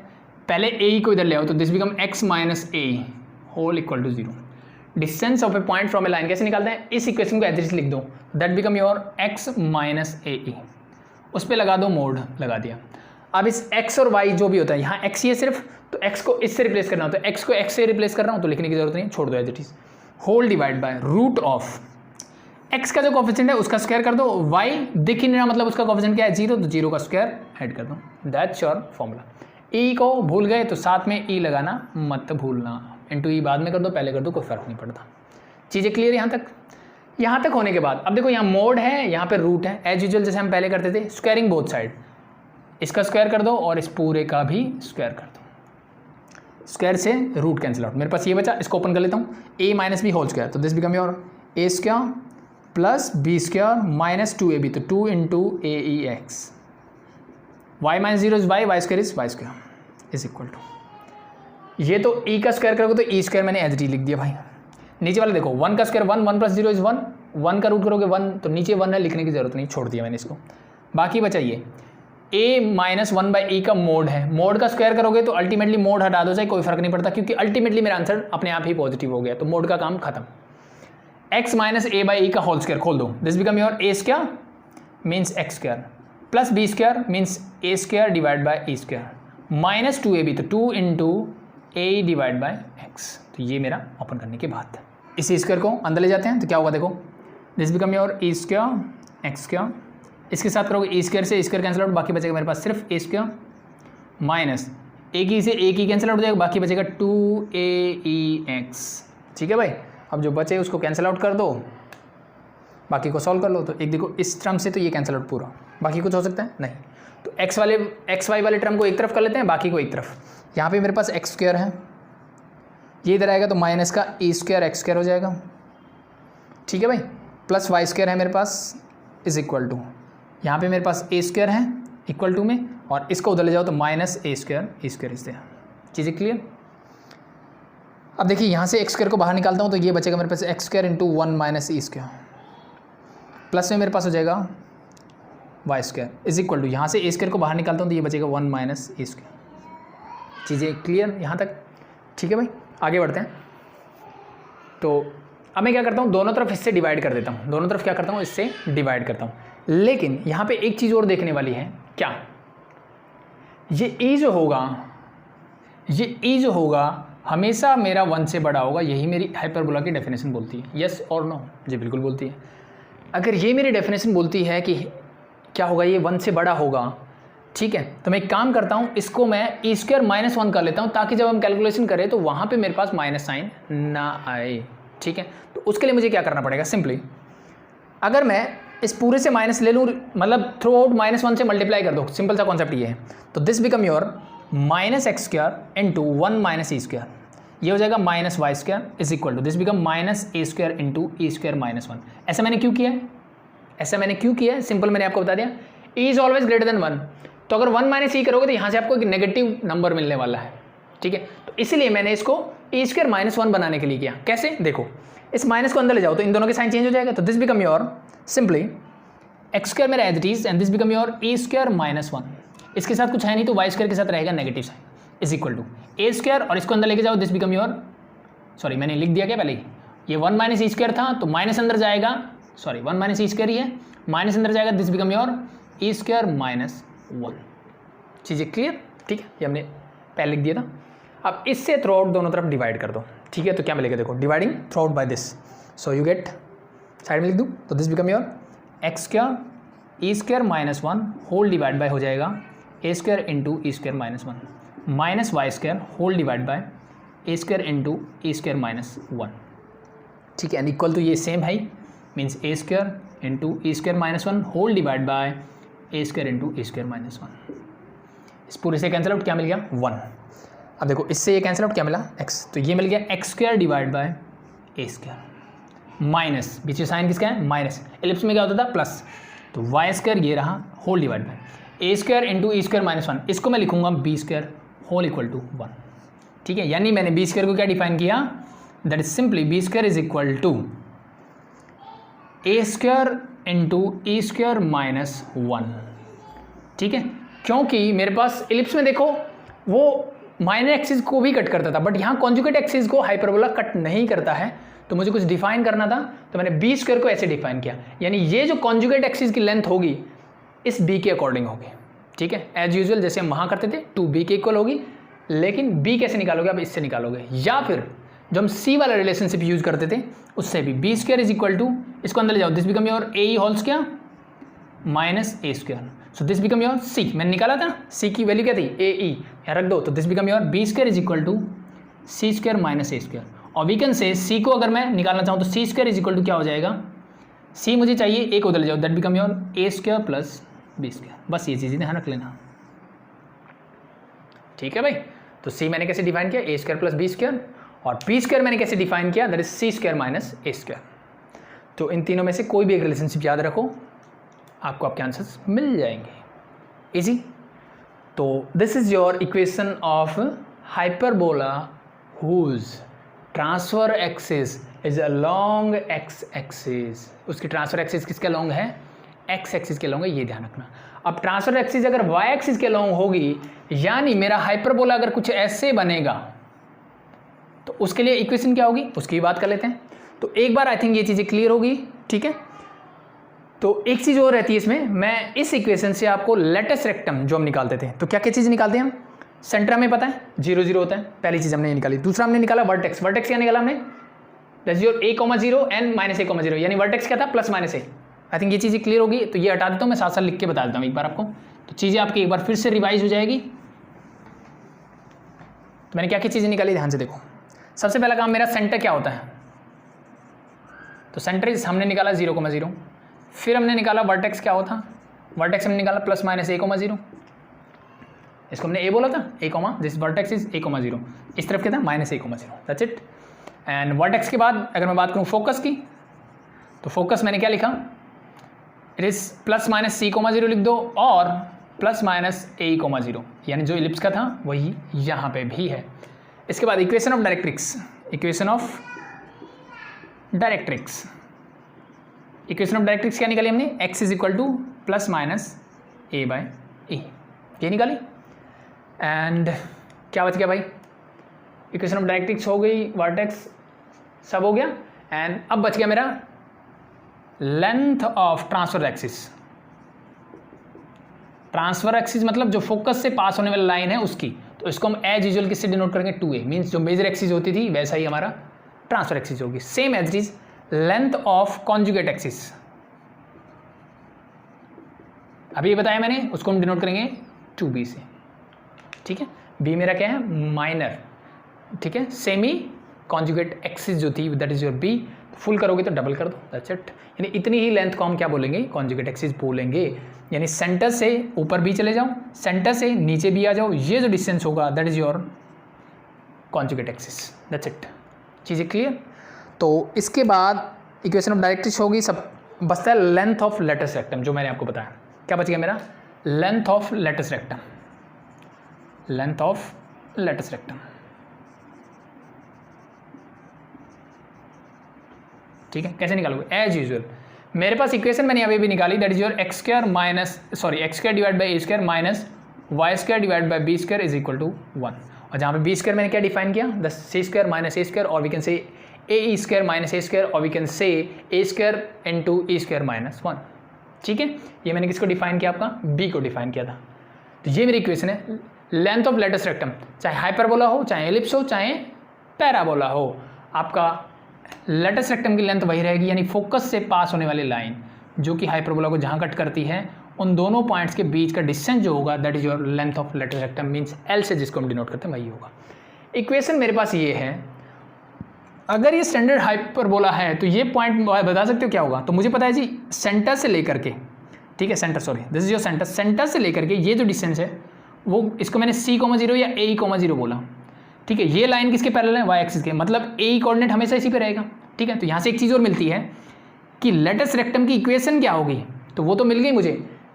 पहले a को इधर ले आओ, तो this become x minus a whole equal to 0। Distance of a point from a line कैसे निकालते हैं, इस इक्वेशन को एज लिख दो, that become your x minus a, उस पर लगा दो मोड, लगा दिया। अब इस x और y जो भी होता है, यहाँ x ही है सिर्फ, तो x को इससे रिप्लेस करना होता है, x को x से रिप्लेस कर रहा हूँ तो लिखने की जरूरत नहीं, छोड़ दो as it is. Whole divide by root of x का जो कोफिशिएंट है उसका स्क्वायर कर दो, y दिख ही नहीं रहा मतलब उसका कोफिशिएंट क्या है 0, तो 0 का स्क्वायर ऐड कर दो, दैट्स योर फॉर्मूला। e को भूल गए तो साथ में e लगाना मत भूलना, इंटू ई बाद में कर दो, पहले कर दो, कोई फर्क नहीं पड़ता। चीज़ें क्लियर यहाँ तक? यहाँ तक होने के बाद अब देखो यहाँ मोड है, यहाँ पे रूट है, एज यूजुअल जैसे हम पहले करते थे, स्क्वायरिंग बोथ साइड, इसका स्क्वायर कर दो और इस पूरे का भी स्क्वायर कर दो, स्क्वायर से रूट कैंसिल आउट। मेरे पास ये बचा, इसको ओपन कर लेता हूँ, a minus b whole square, तो this become your a square plus b square minus 2ab, तो 2 into a e x, y minus zero is y, y square is y square is equal to, ये तो e का square करोगे तो e square मैंने as d लिख दिया भाई। नीचे वाला देखो 1 का स्क्वायर 1, 1 प्लस 0 इज 1, 1 का रूट करोगे 1, तो नीचे 1 है, लिखने की जरूरत नहीं, छोड़ दिया मैंने इसको। बाकी बचा ये a माइनस 1/e का मोड है, मोड का स्क्वायर करोगे तो अल्टीमेटली मोड हटा दो चाहे कोई फर्क नहीं पड़ता, क्योंकि अल्टीमेटली मेरा आंसर अपने आप ही पॉजिटिव हो गया, तो मोड का काम खत्म। x माइनस a/e का होल स्क्वायर खोल दो, this become your a square means x square plus b square means a square divide bye e square minus 2ab, तो 2 into a divide by x, तो ये मेरा ओपन करने के बाद इसी स्क्वायर को अंदर ले जाते हैं तो क्या होगा देखो, this become your e square x square, इसके साथ करोगे e स्क्वायर से स्क्वायर कैंसिल आउट, बाकी बचेगा मेरे पास सिर्फ a स्क्वायर माइनस एक ही से एक ही कैंसिल आउट हो जाएगा, बाकी बचेगा 2aex। ठीक है भाई, अब जो बचे उसको कैंसिल आउट कर दो, बाकी को सॉल्व कर लो। तो एक देखो इस टर्म से तो ये कैंसिल आउट पूरा, बाकी कुछ हो सकता है नहीं, तो एक्स वाई वाले टर्म को एक तरफ कर लेते हैं, बाकी को एक तरफ। यहाँ पे मेरे पास एक्स स्क्वायर है, ये इधर आएगा तो माइनस का e स्क्वायर एक्स स्क्वायर हो जाएगा। ठीक है भाई, प्लस वाई स्क्वायर है मेरे पास इज इक्वल टू, यहाँ पे मेरे पास a स्क्वायर है इक्वल टू में, और इसको उधर ले जाओ तो minus a square e square इस। चीज़ें क्लियर? अब देखिए यहाँ से एक्स स्क्वायर को बाहर निकालता हूँ तो ये बचेगा मेरे पास X square into 1 minus E square, plus में मेरे पास हो जाएगा Y square is equal to, यहाँ से ए स्क्वायर को बाहर निकालता हूँ तो ये बचेगा 1 माइनस ई स्क्वायर। चीज़ें क्लियर यहाँ तक? ठीक है भाई, आगे बढ़ते हैं। तो अब मैं क्या करता हूँ, दोनों तरफ इससे डिवाइड कर देता हूँ, दोनों तरफ क्या करता हूँ, इससे डिवाइड करता हूँ। लेकिन यहाँ पे एक चीज़ और देखने वाली है, क्या? ये e जो होगा, ये e जो होगा हमेशा मेरा 1 से बड़ा होगा, यही मेरी हाइपरबोला की डेफिनेशन बोलती है। यस और नो? जी बिल्कुल बोलती है। अगर ये मेरी डेफिनेशन बोलती है कि क्या होगा, ये 1 से बड़ा होगा, ठीक है, तो मैं एक काम करता हूँ, इसको मैं ई स्क्वायर माइनस 1 कर लेता हूँ, ताकि जब हम कैलकुलेशन करें तो वहाँ पे मेरे पास माइनस साइन ना आए। ठीक है, तो उसके लिए मुझे क्या करना पड़ेगा, सिंपली अगर मैं इस पूरे से माइनस ले लूँ, मतलब थ्रू आउट -1 से मल्टीप्लाई कर दो, सिंपल सा कॉन्सेप्ट ये है। तो this become your minus x square into 1 minus E square, ये हो जाएगा minus Y square is equal to this become minus A square into E square minus 1। ऐसा मैंने क्यों किया है? ऐसा मैंने क्यों किया है? सिंपल, मैंने आपको बता दिया, ई इज ऑलवेज ग्रेटर देन 1, तो अगर 1 माइनस ई करोगे तो यहाँ से आपको एक नेगेटिव नंबर मिलने वाला है। ठीक है, तो इसीलिए मैंने इसको ई स्क्वायर माइनस 1 बनाने के लिए किया। कैसे? देखो, इस माइनस को अंदर ले जाओ तो इन दोनों के साइन चेंज हो जाएगा, तो this become your simply x square मेरा as it is and this become your e square minus 1, इसके साथ कुछ है नहीं तो वाई स्क्वायर के साथ रहेगा negative sign is equal to a square, और इसको अंदर लेके जाओ, दिस बिकम योर, सॉरी मैंने लिख दिया क्या पहले, ये 1 माइनस ई स्क्वायर था तो माइनस अंदर जाएगा, सॉरी 1 माइनस ई स्क्वायर ही है, माइनस अंदर जाएगा, this become your e square minus 1। चीज़ें क्लियर? ठीक है, ये हमने पहले लिख दिया था। अब इससे थ्रू आउट दोनों तरफ डिवाइड कर दो। ठीक है, तो क्या मिलेगा देखो, dividing through out by this, so you get, side में लिख दूँ तो this become your x square e square minus 1 whole divide by हो जाएगा a square into E square minus 1 minus Y square whole divide by a square into E square minus 1। ठीक है, and equal to ये same है, means a square into E square minus 1 whole divide by a square into E square minus 1। इस पूरे से cancel out क्या मिल गया, 1। अब देखो इससे ये कैंसिल आउट क्या मिला, x, तो ये मिल गया x square divide by a square minus, बीच में साइन किसका है, माइनस, एलिप्स में क्या होता था, प्लस, तो वाई स्क्वायर ये रहा whole divide by a square into E square minus 1, इसको मैं लिखूंगा b square whole equal to 1। ठीक है, यानी मैंने बी स्क्वायर को क्या डिफाइन किया, that is simply b square is equal to a square into E square minus 1। ठीक है, क्योंकि मेरे पास एलिप्स में देखो वो माइनर एक्सिस को भी कट करता था, बट यहाँ कॉन्जुगेट एक्सिस को हाइपरबोला कट नहीं करता है, तो मुझे कुछ डिफाइन करना था, तो मैंने बी स्क्वायर को ऐसे डिफाइन किया, यानी ये जो कॉन्जुगेट एक्सिस की लेंथ होगी इस बी के अकॉर्डिंग होगी। ठीक है, एज यूजुअल जैसे हम वहाँ करते थे 2b के इक्वल होगी, लेकिन b कैसे निकालोगे, अब इससे निकालोगे, या फिर जो हम सी वाला रिलेशनशिप यूज करते थे उससे भी b square is equal to, इसको अंदर ले जाओ, this become your a whole square minus A square, so this become your c, मैंने निकाला था सी की वैल्यू क्या थी ए ई, यहाँ रख दो, तो this become your b square is equal to c square minus A square, और वी कैन से सी को अगर मैं निकालना चाहूँ तो c square is equal to क्या हो जाएगा, सी मुझे चाहिए ए को उधर ले जाओ, that become your a square plus b square, बस ये चीज़ें ध्यान रख लेना, ठीक है भाई। तो सी मैंने कैसे डिफाइन किया, a square plus b square, और बी स्क्वायर मैंने कैसे डिफाइन किया, that is c square minus A square. तो इन तीनों में से कोई भी एक रिलेशनशिप याद रखो, आपको आपके आंसर्स मिल जाएंगे, इजी। तो this is your equation of hyperbola whose transverse axis is along x axis, उसकी ट्रांसफर एक्सिस किसके अलोंग है, एक्स एक्सिस के अलोंग है, ये ध्यान रखना। अब ट्रांसफर एक्सिस अगर वाई एक्सिस के अलोंग होगी, यानी मेरा हाइपरबोला अगर कुछ ऐसे बनेगा, तो उसके लिए इक्वेशन क्या होगी उसकी भी बात कर लेते हैं। तो एक बार आई थिंक ये चीज़ें क्लियर होगी, ठीक है। तो एक चीज़ और रहती है इसमें, मैं इस इक्वेशन से आपको लेटेस्ट रेक्टम जो हम निकालते थे, तो क्या क्या चीज़ निकालते हैं हम, सेंटर में पता है 0 0 होता है, पहली चीज़ हमने ये निकाली। दूसरा हमने निकाला वर्टेक्स, वर्टेक्स क्या निकाला हमने, that is your a,0 and minus a,0, यानी वर्टेक्स क्या था plus minus A. I think ये चीज़ें क्लियर होगी, तो ये हटा देता हूँ, मैं साथ साथ लिख के बता देता हूँ एक बार आपको, तो चीज़ें आपकी एक बार फिर से रिवाइज हो जाएगी। तो मैंने क्या क्या चीज़ें निकाली, ध्यान से देखो। सबसे पहला काम मेरा सेंटर क्या होता है, तो सेंटर इज हमने निकाला 0,0, फिर हमने निकाला वर्टेक्स क्या होता, वर्टेक्स हमने निकाला प्लस माइनस a,0, इसको हमने a बोला था, दिस वर्टेक्स इज a,0, इस तरफ क्या था minus a,0, that's it. And vertex के बाद अगर मैं बात करूँ फोकस की, तो फोकस मैंने क्या लिखा, it is plus minus c,0 लिख दो, और प्लस माइनस a,0, यानी जो इलिप्स का था वही यहाँ पे भी है। इसके बाद equation of directrix, equation of directrix, equation of directrix क्या निकाली हमने, x is equal to plus minus a by e, ये निकाली। एंड क्या बच गया भाई, इक्वेशन ऑफ डायरेक्ट्रिक्स हो गई, वर्टेक्स सब हो गया, एंड अब बच गया मेरा length of transverse axis. Transfer axis मतलब जो फोकस से पास होने वाली लाइन है उसकी, तो इसको हम एज यूजुअल किससे डिनोट करेंगे, 2a, मीन्स जो मेजर एक्सिस होती थी वैसा ही हमारा ट्रांसफर एक्सिस होगी, same as it is length of conjugate axis. अभी ये बताया मैंने, उसको हम डिनोट करेंगे 2b से, ठीक है। b मेरा क्या है, माइनर, ठीक है, सेमी कॉन्जुगेट एक्सिस जो थी that is your b, full करोगे तो डबल कर दो, दैट्स इट। यानी इतनी ही लेंथ को हम क्या बोलेंगे, कॉन्जुगेट एक्सिस बोलेंगे। यानी सेंटर से ऊपर भी चले जाओ, सेंटर से नीचे भी आ जाओ, ये जो डिस्टेंस होगा that is your conjugate axis, that's it. चीज़ें क्लियर। तो इसके बाद इक्वेशन ऑफ डायरेक्ट्रिक्स होगी, सब बचता है लेंथ ऑफ लेटेस्ट रेक्टम, जो मैंने आपको बताया। क्या बच गया मेरा, length of latus rectum, length of latus rectum, ठीक है। कैसे निकालोगे, एज यूजुअल मेरे पास इक्वेशन मैंने अभी भी निकाली, that is your x square minus x square divide by a square minus Y square divide by b square is equal to 1, और जहाँ पे बी स्क्वायर मैंने क्या डिफाइन किया, the c square minus A square, और we can say a e square minus A square, और we can say a square into E square minus 1, ठीक है। ये मैंने किसको डिफाइन किया, आपका बी को डिफाइन किया था। तो ये मेरी इक्वेशन है, लेंथ ऑफ लेटेस्ट रेक्टम, चाहे हाइपरबोला हो, चाहे एलिप्स हो, चाहे पैराबोला हो, आपका लेटेस्ट रेक्टम की लेंथ वही रहेगी, यानी फोकस से पास होने वाली लाइन जो कि हाइपरबोला को जहाँ कट करती है, उन दोनों पॉइंट्स के बीच का डिस्टेंस जो होगा that is your length of latus rectum, means L से जिसको हम डिनोट करते हैं वही होगा। इक्वेशन मेरे पास ये है, अगर ये स्टैंडर्ड हाइपरबोला है तो ये पॉइंट बता सकते हो क्या होगा, तो मुझे पता है जी सेंटर से लेकर के, ठीक है, centre sorry this is your centre, centre से लेकर के ये जो डिस्टेंस है वो, इसको मैंने c,0 या a,0 बोला, ठीक है। ये लाइन किसके पैरेलल है, वाई एक्सिस के, मतलब ए कोऑर्डिनेट हमेशा इसी पे रहेगा, ठीक है। तो यहाँ से एक चीज़ और मिलती है कि लेटेस्ट रेक्टम की इक्वेशन क्या होगी, तो वो तो मिल गई मुझे,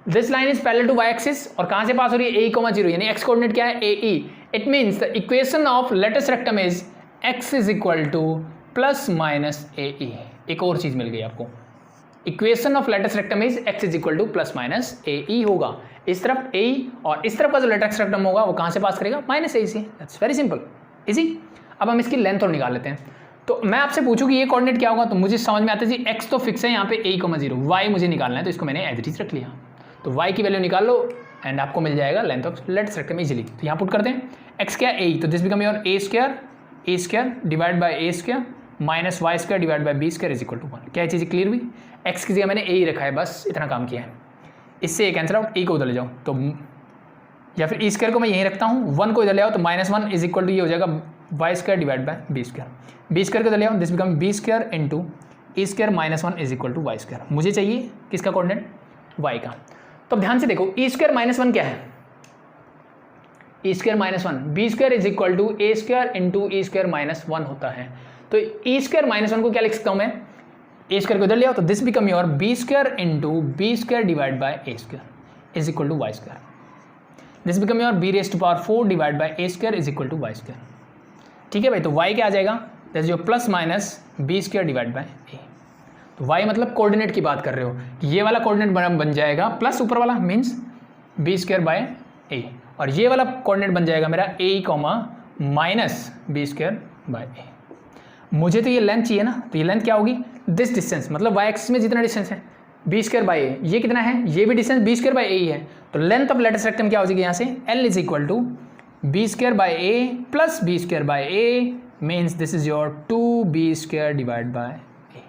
this line is parallel to y axis, और कहाँ से पास हो रही है, a,0, यानी एक्स कोऑर्डिनेट क्या है, a e, it means the equation of latus rectum is x is equal to plus minus a e. एक और चीज़ मिल गई आपको, equation of latus rectum is x is equal to plus minus a e होगा, इस तरफ ए ई, और इस तरफ का जो लेटेस्ट रेक्टम होगा वो कहाँ से पास करेगा, माइनस ए से, दैट्स वेरी सिंपल, इजी। अब हम इसकी लेंथ और निकाल लेते हैं। तो मैं आपसे पूछूँ कि ये कोऑर्डिनेट क्या होगा, तो मुझे समझ में आता है जी x तो फिक्स है यहाँ पे a,0, y मुझे निकालना है, तो इसको मैंने एज इट इज रख लिया, तो y की वैल्यू निकाल लो एंड आपको मिल जाएगा length of latus rectum easily. तो यहाँ पुट करते हैं, x क्या है a, तो this become your a square a square divide by a square minus Y square divide by b square is equal to 1। क्या चीज़ें क्लियर हुई? एक्स की जगह मैंने ए ही रखा है, बस इतना काम किया है। इससे ए कैंसिल आउट, ए को उधर ले जाऊँ तो, या फिर ई स्क्वायर को मैं यहीं रखता हूँ, 1 को इधर ले आओ तो -1 इज इक्वल टू ये हो जाएगा Y square divide by b square. B square को इधर ले आओ, this become b square into a square -1 is equal to y square. मुझे चाहिए किसका कोऑर्डिनेट? वाई का। तो अब ध्यान से देखो, ई स्क्वायर -1 क्या है? E square -1, b square is equal to a square into E square -1 होता है। तो ई स्क्वायर -1 को क्या लिख सकता हूँ मैं? ए स्क्वायर को इधर ले आओ तो this become your b square into b square divide by a square is equal to y square. This become your b raise to power 4 divide by a square is equal to y square. ठीक है भाई, तो y क्या आ जाएगा? That is your plus minus b square divide by a. तो y मतलब coordinate की बात कर रहे हो कि ये वाला कोऑर्डिनेट बन जाएगा प्लस ऊपर वाला means b square by a, और ये वाला कोऑर्डिनेट बन जाएगा मेरा a comma minus b square by a. मुझे तो ये लेंथ चाहिए ना, तो ये लेंथ क्या होगी? दिस डिस्टेंस, मतलब वाई एक्सिस में जितना डिस्टेंस है बी स्क्वायर बाय ए, ये कितना है? ये भी डिस्टेंस बी स्क्वायर बाय ए ही है। तो लेंथ ऑफ लेटेस्ट रेक्टम क्या हो जाएगी यहाँ से? L is equal to b square by a plus b square by a means this is your 2b square divide by a.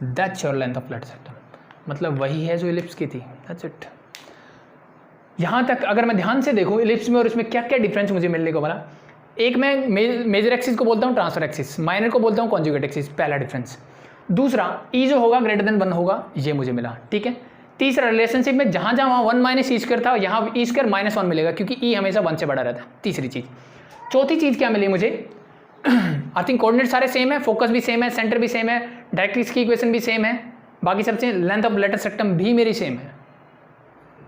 That's your length of latus rectum. मतलब वही है जो ellipse की थी। That's it. यहाँ तक अगर मैं ध्यान से देखूँ इलिप्स में और इसमें क्या क्या डिफरेंस मुझे मिलने को बोला, एक मैं मेजर एक्सिस को बोलता हूँ ट्रांसफर एक्सिस, माइनर को बोलता हूँ कॉन्जुगेट एक्सिस, पहला डिफरेंस। दूसरा ई जो होगा ग्रेटर देन 1 होगा, ये मुझे मिला। ठीक है। तीसरा रिलेशनशिप में जहाँ जहाँ 1 माइनस ई स्क्वायर था यहाँ ई स्क्वायर -1 मिलेगा क्योंकि ई हमेशा 1 से बड़ा रहता है। तीसरी चीज़। चौथी चीज़ क्या मिली मुझे? आई थिंक कोऑर्डिनेट सारे सेम है, फोकस भी सेम है, सेंटर भी सेम है, डायरेक्ट्रिक्स की इक्वेशन भी सेम है, बाकी सबसे लेंथ ऑफ लेटेस्ट रेक्टम भी मेरी सेम है।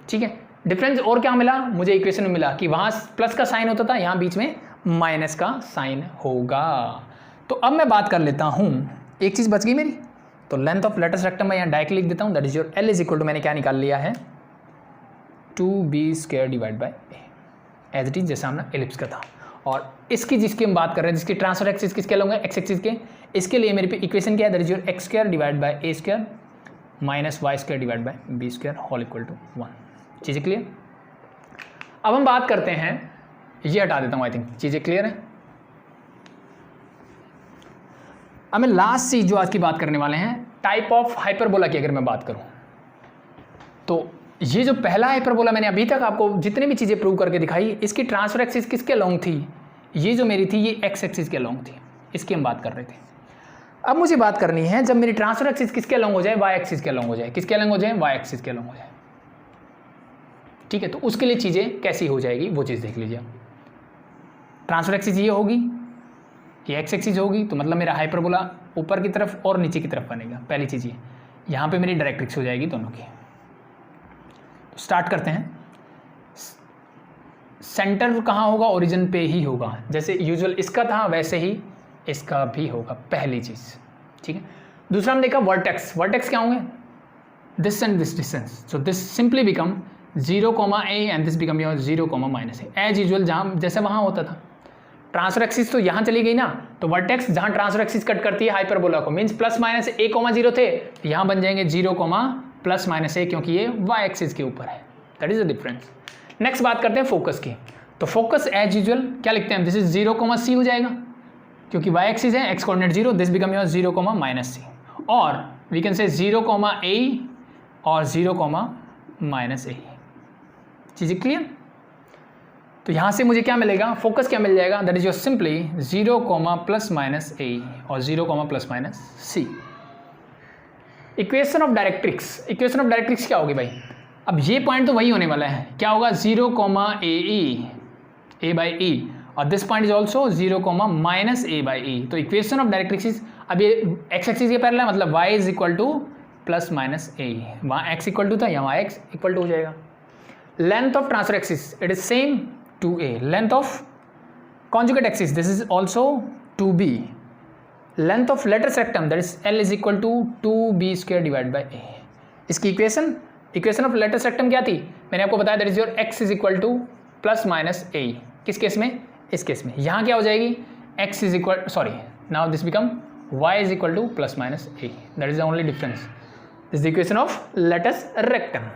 ठीक है। डिफरेंस और क्या मिला मुझे? इक्वेशन में मिला कि वहाँ प्लस का साइन होता था, यहाँ बीच में माइनस का साइन होगा। तो अब मैं बात कर लेता हूँ, एक चीज़ बच गई मेरी, तो लेंथ ऑफ लेटेस्ट रेक्टम मैं यहाँ डायरेक्ट लिख देता हूँ। That is your l is equal to, मैंने क्या निकाल लिया है? 2b square divide by a, as it is जैसा हमने एलिप्स का था। और इसकी जिसकी हम बात कर रहे हैं, जिसकी ट्रांसफर एक्सिस किसके लूँगा? एक्स एक्सिस के। इसके लिए मेरे पे इक्वेशन क्या है? That is your x square divide by a square minus Y square divide by b square whole equal to 1। चीज़ें क्लियर? अब हम बात करते हैं, ये हटा देता हूँ, आई थिंक चीज़ें क्लियर है। अब मैं लास्ट चीज जो आज की बात करने वाले हैं, टाइप ऑफ हाइपरबोला की अगर मैं बात करूं तो ये जो पहला हाइपरबोला मैंने अभी तक आपको जितनी भी चीज़ें प्रूव करके दिखाई, इसकी ट्रांसफर एक्सिस किसके लॉन्ग थी? ये जो मेरी थी ये एक्स एक्सिस के लॉन्ग थी, इसकी हम बात कर रहे थे। अब मुझे बात करनी है जब मेरी ट्रांसफर एक्सिस किसके लॉन्ग हो जाए? वाई एक्सिस के लॉन्ग हो जाए। किसके लॉन्ग हो जाए? वाई एक्सिस के लॉन्ग हो जाए। ठीक है। तो उसके लिए चीज़ें कैसी हो जाएगी वो चीज़ देख लीजिए। ट्रांसफर एक्सिस ये होगी, ये एक्स एक्सिस होगी, तो मतलब मेरा हाइपरबोला ऊपर की तरफ और नीचे की तरफ बनेगा। पहली चीज़ ये, यहाँ पे मेरी डायरेक्ट्रिक्स हो जाएगी दोनों की। तो स्टार्ट करते हैं। सेंटर कहाँ होगा? ओरिजिन पे ही होगा, जैसे यूजुअल इसका था वैसे ही इसका भी होगा, पहली चीज़। ठीक है। दूसरा हम देखा वर्टेक्स। वर्टेक्स क्या होंगे? This and this distance, so this simply become 0, a and this become your 0, -a as usual, जहाँ जैसे वहाँ होता था। ट्रांसफर एक्सिस तो यहाँ चली गई ना, तो वर्टेक्स जहाँ ट्रांसफर एक्सिस कट करती है हाइपरबोला को, मींस +-a, 0 थे, यहाँ बन जाएंगे 0, +-a, क्योंकि ये वाई एक्सिस के ऊपर है। That is the difference. Next बात करते हैं फोकस की। तो फोकस एज यूजुअल क्या लिखते हैं? दिस इज 0, c हो जाएगा क्योंकि वाई एक्सिस है, x coordinate 0, this become your 0, -c, और वी कैन से 0, a और 0, -a। चीज़ें क्लियर? तो यहाँ से मुझे क्या मिलेगा? फोकस क्या मिल जाएगा? That is your simply 0, ±a और 0, ±c। Equation of directrix. Equation of directrix क्या होगी भाई? अब ये पॉइंट तो वही होने वाला है, क्या होगा? 0, a/e, और this point is also 0, -a/e। तो इक्वेशन ऑफ डायरेक्ट्रिक्स इज, अब ये एक्स एक्सिस के पैरेलल है, मतलब y is equal to +-a, वहाँ x इक्वल टू था, यहाँ x इक्वल टू हो जाएगा। Length of transverse axis it is same 2a। Length of conjugate axis this is also 2b। Length of latus rectum that is l is equal to 2b square divide by a। इसकी equation of latus rectum क्या थी? मैंने आपको बताया that is your x is equal to +-a। किस case में? इस case में। यहाँ क्या हो जाएगी? x is equal, sorry, now this become y is equal to +-a। That is the only difference. This the equation of latus rectum.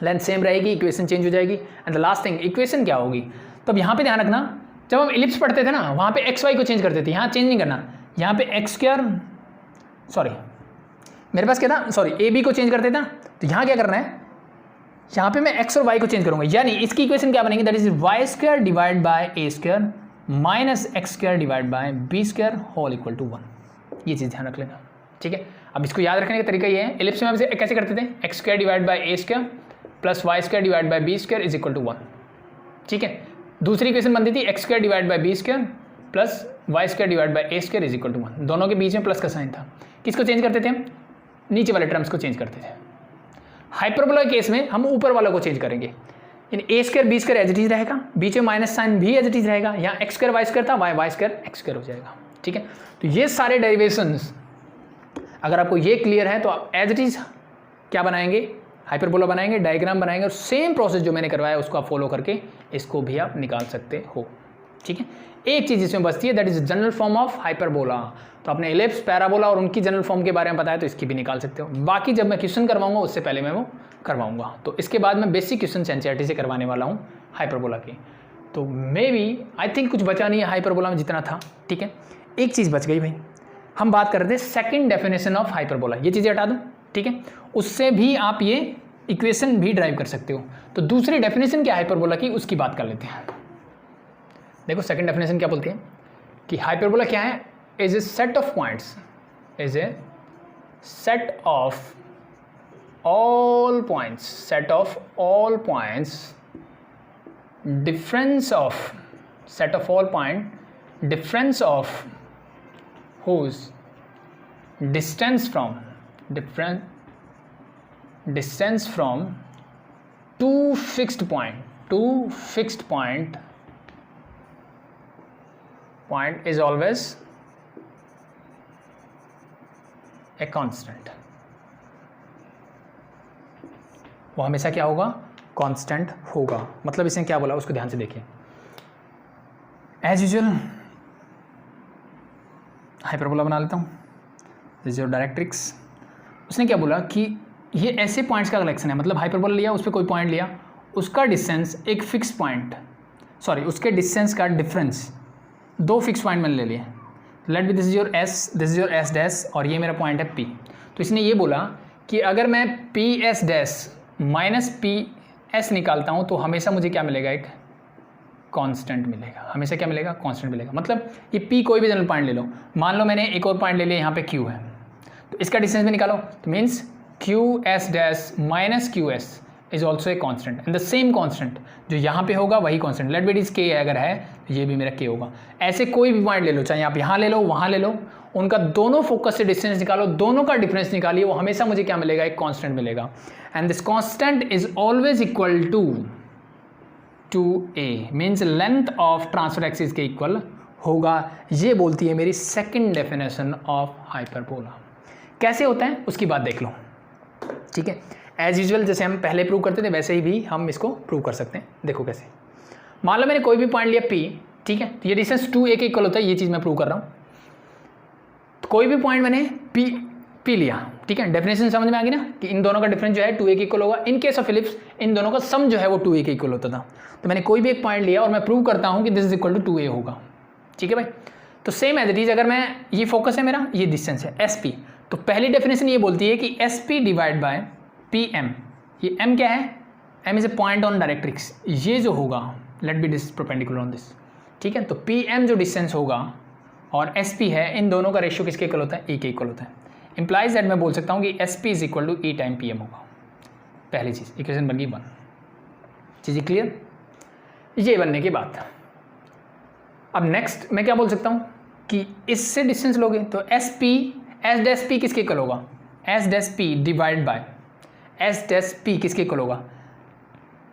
Length same रहेगी, equation change हो जाएगी। And the last thing, equation क्या होगी? तो अब यहाँ पे ध्यान रखना, जब हम इलिप्स पढ़ते थे ना वहाँ पे एक्स वाई को चेंज करते थे, यहाँ चेंज नहीं करना। यहाँ पे एक्स स्क्वायर, सॉरी मेरे पास क्या था, सॉरी ए बी को चेंज करते थे ना, तो यहाँ क्या करना है, यहाँ पे मैं एक्स और वाई को चेंज करूँगा, यानी इसकी इक्वेशन क्या बनेगी, that is y square divide by a square minus x square divide by b square whole equal to 1। ये चीज़ ध्यान रख लेना, ठीक है। अब इसको याद रखने का तरीका ये है, एलिप्स में हम इसे कैसे करते थे, x square divide by a square plus y square divide by b square is equal to 1, ठीक है। दूसरी इक्वेशन बनती थी x square divide by b square plus y square divide by a square is equal to 1। दोनों के बीच में plus का sign था। किसको चेंज करते थे हम, नीचे वाले टर्म्स को चेंज करते थे। हाइपरबोला के केस में हम ऊपर वालों को चेंज करेंगे, इन a square b square as it is रहेगा, बीच में माइनस साइन भी एज इट इज रहेगा, यहाँ एक्स स्क्वायर वाई स्क्वायर था, वाई स्क्वायर एक्स स्क्वायर हो जाएगा, ठीक है। तो ये सारे डेरिवेशंस अगर आपको ये क्लियर है तो आप एज इट इज क्या बनाएंगे, हाइपरबोला बनाएंगे, डायग्राम बनाएंगे और सेम प्रोसेस जो मैंने करवाया उसको आप फॉलो करके इसको भी आप निकाल सकते हो, ठीक है। एक चीज़ इसमें बचती है, that is general form of hyperbola. तो आपने एलिप्स, पैराबोला और उनकी जनरल फॉर्म के बारे में बताया तो इसकी भी निकाल सकते हो। बाकी जब मैं क्वेश्चन करवाऊंगा उससे पहले मैं वो करवाऊंगा, तो इसके बाद मैं बेसिक क्वेश्चन एनसीईआरटी से करवाने वाला हूँ हाइपरबोला के। तो मे बी आई थिंक कुछ बचा नहीं है हाइपरबोला में जितना था, ठीक है। एक चीज़ बच गई भाई, हम बात कर रहे थे सेकेंड डेफिनेशन ऑफ हाइपरबोला, ये चीज़ें हटा दूँ, ठीक है। उससे भी आप ये इक्वेशन भी ड्राइव कर सकते हो। तो दूसरी डेफिनेशन क्या हाइपरबोला की, उसकी बात कर लेते हैं। देखो सेकंड डेफिनेशन क्या बोलती है कि हाइपरबोला क्या है, is a set of points, is a set of all points, set of all points, difference of set of all point, difference of whose distance from two fixed point is always a constant। वो हमेशा क्या होगा, constant होगा। मतलब इसने क्या बोला उसको ध्यान से देखिए। एज यूजुअल हाइपरबोला बना लेता हूँ, दिस योर डायरेक्ट्रिक्स। उसने क्या बोला कि ये ऐसे पॉइंट्स का कलेक्शन है, मतलब हाइपरबोला लिया, उस पर कोई पॉइंट लिया, उसका डिस्टेंस एक फिक्स पॉइंट, सॉरी उसके डिस्टेंस का डिफरेंस दो फिक्स पॉइंट मैंने ले लिए। Let be this is your s, this is your s dash और ये मेरा पॉइंट है पी। तो इसने ये बोला कि अगर मैं P S dash minus P S निकालता हूँ तो हमेशा मुझे क्या मिलेगा, एक कांस्टेंट मिलेगा। हमेशा क्या मिलेगा, कांस्टेंट मिलेगा। मतलब ये पी कोई भी जनरल पॉइंट ले लो, मान लो मैंने एक और पॉइंट ले लिया, यहाँ पे क्यू है, तो इसका डिस्टेंस भी निकालो, तो means q s dash minus q s is also a constant and the same constant जो यहाँ पे होगा वही constant. Let be it is k अगर है तो ये भी मेरा के होगा। ऐसे कोई भी पॉइंट ले लो, चाहे आप यहाँ ले लो वहाँ ले लो, उनका दोनों फोकस से डिस्टेंस निकालो, दोनों का डिफरेंस निकालिए, वो हमेशा मुझे क्या मिलेगा, एक कॉन्स्टेंट मिलेगा। And this constant is always equal to a, means length of transverse axis के इक्वल होगा। ये बोलती है मेरी सेकेंड डेफिनेशन ऑफ हाइपरबोला। कैसे होता है उसकी बात देख लो, ठीक है। एज यूजुअल जैसे हम पहले प्रूव करते थे वैसे ही भी हम इसको प्रूव कर सकते हैं। देखो कैसे, मान लो मैंने कोई भी पॉइंट लिया P, ठीक है, तो ये डिस्टेंस 2a के इक्वल होता है, ये चीज़ मैं प्रूव कर रहा हूँ। तो कोई भी पॉइंट मैंने P लिया, ठीक है, डेफिनेशन समझ में आ गई ना कि इन दोनों का डिफरेंस जो है 2a के इक्वल होगा। इन केस ऑफ इलिप्स इन दोनों का सम जो है वो 2a के इक्वल होता था। तो मैंने कोई भी एक पॉइंट लिया और मैं प्रूव करता हूँ कि this is equal to 2a होगा, ठीक है भाई। तो सेम एज इट इज, अगर मैं ये फोकस है मेरा, ये डिस्टेंस है SP, तो पहली डेफिनेशन ये बोलती है कि SP डिवाइड बाय PM, ये M क्या है, M is a point on directrix, ये जो होगा let be this perpendicular on this, ठीक है। तो PM जो डिस्टेंस होगा और SP है, इन दोनों का रेशियो किसके इक्वल होता है, E के इक्वल होता है। इंप्लाइज दैट मैं बोल सकता हूँ कि SP is equal to E time PM होगा। पहली चीज़, इक्वेशन बन गई 1। चीज़ें क्लियर, ये बनने के बाद अब नेक्स्ट मैं क्या बोल सकता हूँ कि इससे डिस्टेंस लोगे तो SP S डैश P किसके इक्वल होगा, S dash P divide by S dash P किसके इक्वल होगा,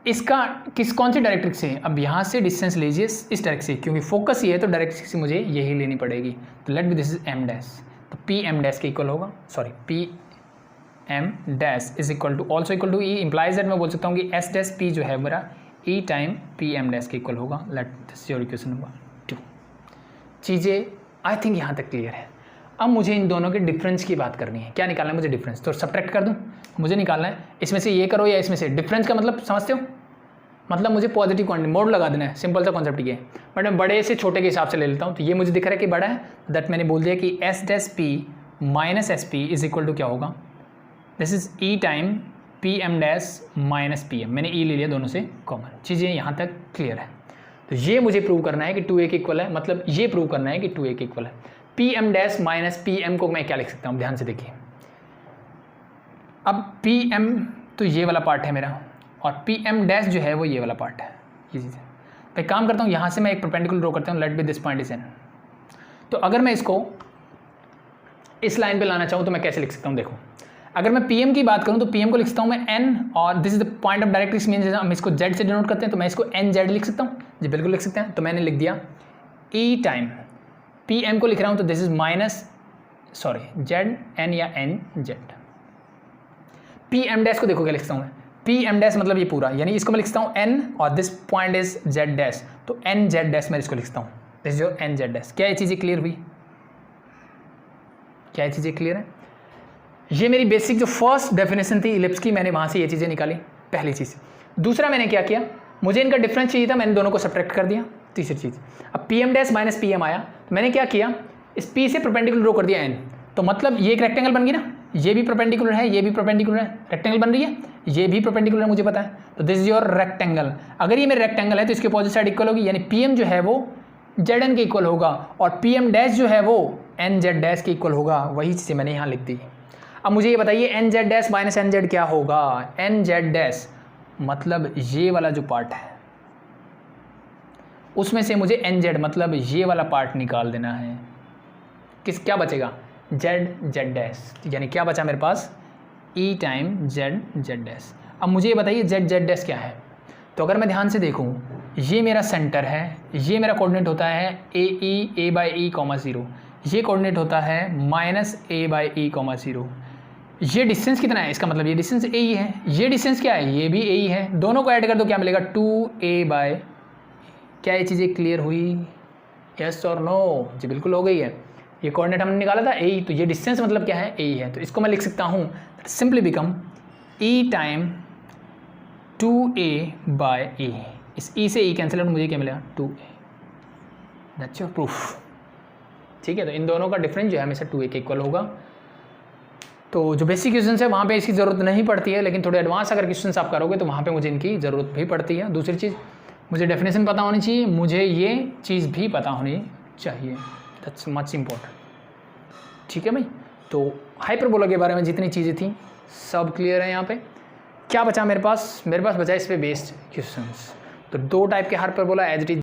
इसका कौन सी डायरेक्ट्रिक्स से, अब यहाँ से डिस्टेंस लीजिए इस डायरेक्ट से, क्योंकि फोकस ये है तो डायरेक्ट्रिक्स से मुझे यही लेनी पड़ेगी। तो let be this is M dash, तो P M डैश के इक्वल होगा, sorry P M dash is equal to also equal to E। Implies that मैं बोल सकता हूँ कि S डैश P जो है मेरा E time P M dash के इक्वल होगा। Let this your equation number 2। चीज़ें आई थिंक यहाँ तक क्लियर है। अब मुझे इन दोनों के डिफरेंस की बात करनी है। क्या निकालना है मुझे, डिफरेंस। तो सब्ट्रैक्ट कर दूँ, मुझे निकालना है इसमें से ये करो या इसमें से। डिफरेंस का मतलब समझते हो, मतलब मुझे पॉजिटिव क्वांटिटी मोड लगा देना है, सिंपल सा कॉन्सेप्ट ये है। बट मैं बड़े से छोटे के हिसाब से ले लेता हूँ, तो ये मुझे दिख रहा है कि बड़ा है, दैट मैंने बोल दिया कि s dash p minus s p is equal to क्या होगा, this is e time p m dash minus p m, मैंने ई ले लिया दोनों से कॉमन। चीज़ें यहाँ तक क्लियर है। तो ये मुझे प्रूव करना है कि 2a के इक्वल है, मतलब ये प्रूव करना है कि 2a के इक्वल है। P m dash minus p m को मैं क्या लिख सकता हूँ, ध्यान से देखिए। अब पी एम तो ये वाला पार्ट है मेरा, और पी एम डैश जो है वो ये वाला पार्ट है, ये चीज़ है। मैं काम करता हूँ, यहाँ से मैं एक परपेंडिकुलर ड्रॉ करता हूँ, let be this point is n. तो अगर मैं इसको इस लाइन पे लाना चाहूँ तो मैं कैसे लिख सकता हूँ, देखो अगर मैं पीएम की बात करूँ तो पीएम को लिख सकता हूँ मैं एन, और this is the point of directrix, means हम इसको जेड से डिनोट करते हैं, तो मैं इसको एन जेड लिख सकता हूँ। जी बिल्कुल लिख सकते हैं। तो मैंने लिख दिया ई टाइम पीएम को लिख रहा हूँ, तो this is minus z n या n z. P m dash को देखो क्या लिखता हूँ मैं, पी एम डैश मतलब ये पूरा, यानी इसको मैं लिखता हूँ एन और this point is z dash, तो एन जेड डैश मैं इसको लिखता हूँ, this is your n z dash. क्या ये चीज़ें क्लियर हुई, क्या ये चीज़ें क्लियर है? ये मेरी बेसिक जो फर्स्ट डेफिनेशन थी इलिप्स की, मैंने वहाँ से ये चीज़ें निकाली, पहली चीज़। दूसरा मैंने क्या किया, मुझे इनका डिफरेंस चाहिए था, मैंने दोनों को सब्ट्रैक्ट कर दिया। तीसरी चीज़, अब p m dash minus p m आया, तो मैंने क्या किया, इस पी से परपेंडिकुलर ड्रॉ कर दिया एन, तो मतलब ये एक रेक्टेंगल बन गई ना, ये भी परपेंडिकुलर है, ये भी परपेंडिकुलर है, रेक्टेंगल बन रही है, ये भी परपेंडिकुलर है, मुझे पता है। तो दिस इज योर रेक्टेंगल। अगर ये मेरे रेक्टेंगल है तो इसके अपोजिट साइड इक्वल होगी, यानी पी एम जो है वो जेड एन के इक्वल होगा, और पी एम डैश जो है वो एन जेड डैश के इक्वल होगा। वही चीज़ें मैंने यहाँ लिख दी। अब मुझे ये बताइए n z dash minus n z क्या होगा। एन जेड डैश मतलब ये वाला जो पार्ट है उसमें से मुझे एन जेड मतलब ये वाला पार्ट निकाल देना है। क्या बचेगा, जेड जेड डैश, यानी क्या बचा मेरे पास, ई टाइम जेड जेड डैश। अब मुझे ये बताइए जेड जेड डैश क्या है। तो अगर मैं ध्यान से देखूँ, ये मेरा सेंटर है, ये मेरा कोऑर्डिनेट होता है ए बाई ई कॉमा 0, ये कोऑर्डिनेट होता है minus a by e comma 0। ये डिस्टेंस कितना है, इसका मतलब ये डिस्टेंस ए ही है, ये डिस्टेंस क्या है, ये भी ए ही है, दोनों को ऐड कर दो क्या मिलेगा, 2a बाय। क्या ये चीज़ें क्लियर हुई, यस और नो? जी बिल्कुल हो गई है। ये कोऑर्डिनेट हमने निकाला था ए, तो ये डिस्टेंस मतलब क्या है, ए ही है। तो इसको मैं लिख सकता हूँ simply become E time 2a bye ए। इस ई से ई कैंसिल आउट, मुझे क्या मिलेगा, 2a। That's your proof. ठीक है, तो इन दोनों का डिफरेंस जो है हमेशा 2a के इक्वल होगा। तो जो बेसिक क्वेश्चन है वहाँ पे इसकी ज़रूरत नहीं पड़ती है, लेकिन थोड़े एडवांस अगर क्वेश्चन आप करोगे तो वहाँ पे मुझे इनकी ज़रूरत भी पड़ती है। दूसरी चीज़, मुझे डेफिनेशन पता होनी चाहिए, मुझे ये चीज़ भी पता होनी चाहिए, दैट्स मच इम्पोर्टेंट। ठीक है भाई, तो हाइपरबोला के बारे में जितनी चीज़ें थी सब क्लियर है। यहाँ पे क्या बचा मेरे पास बचा इस पर बेस्ड क्वेश्चन। तो 2 टाइप के हाइपरबोला एज इट इज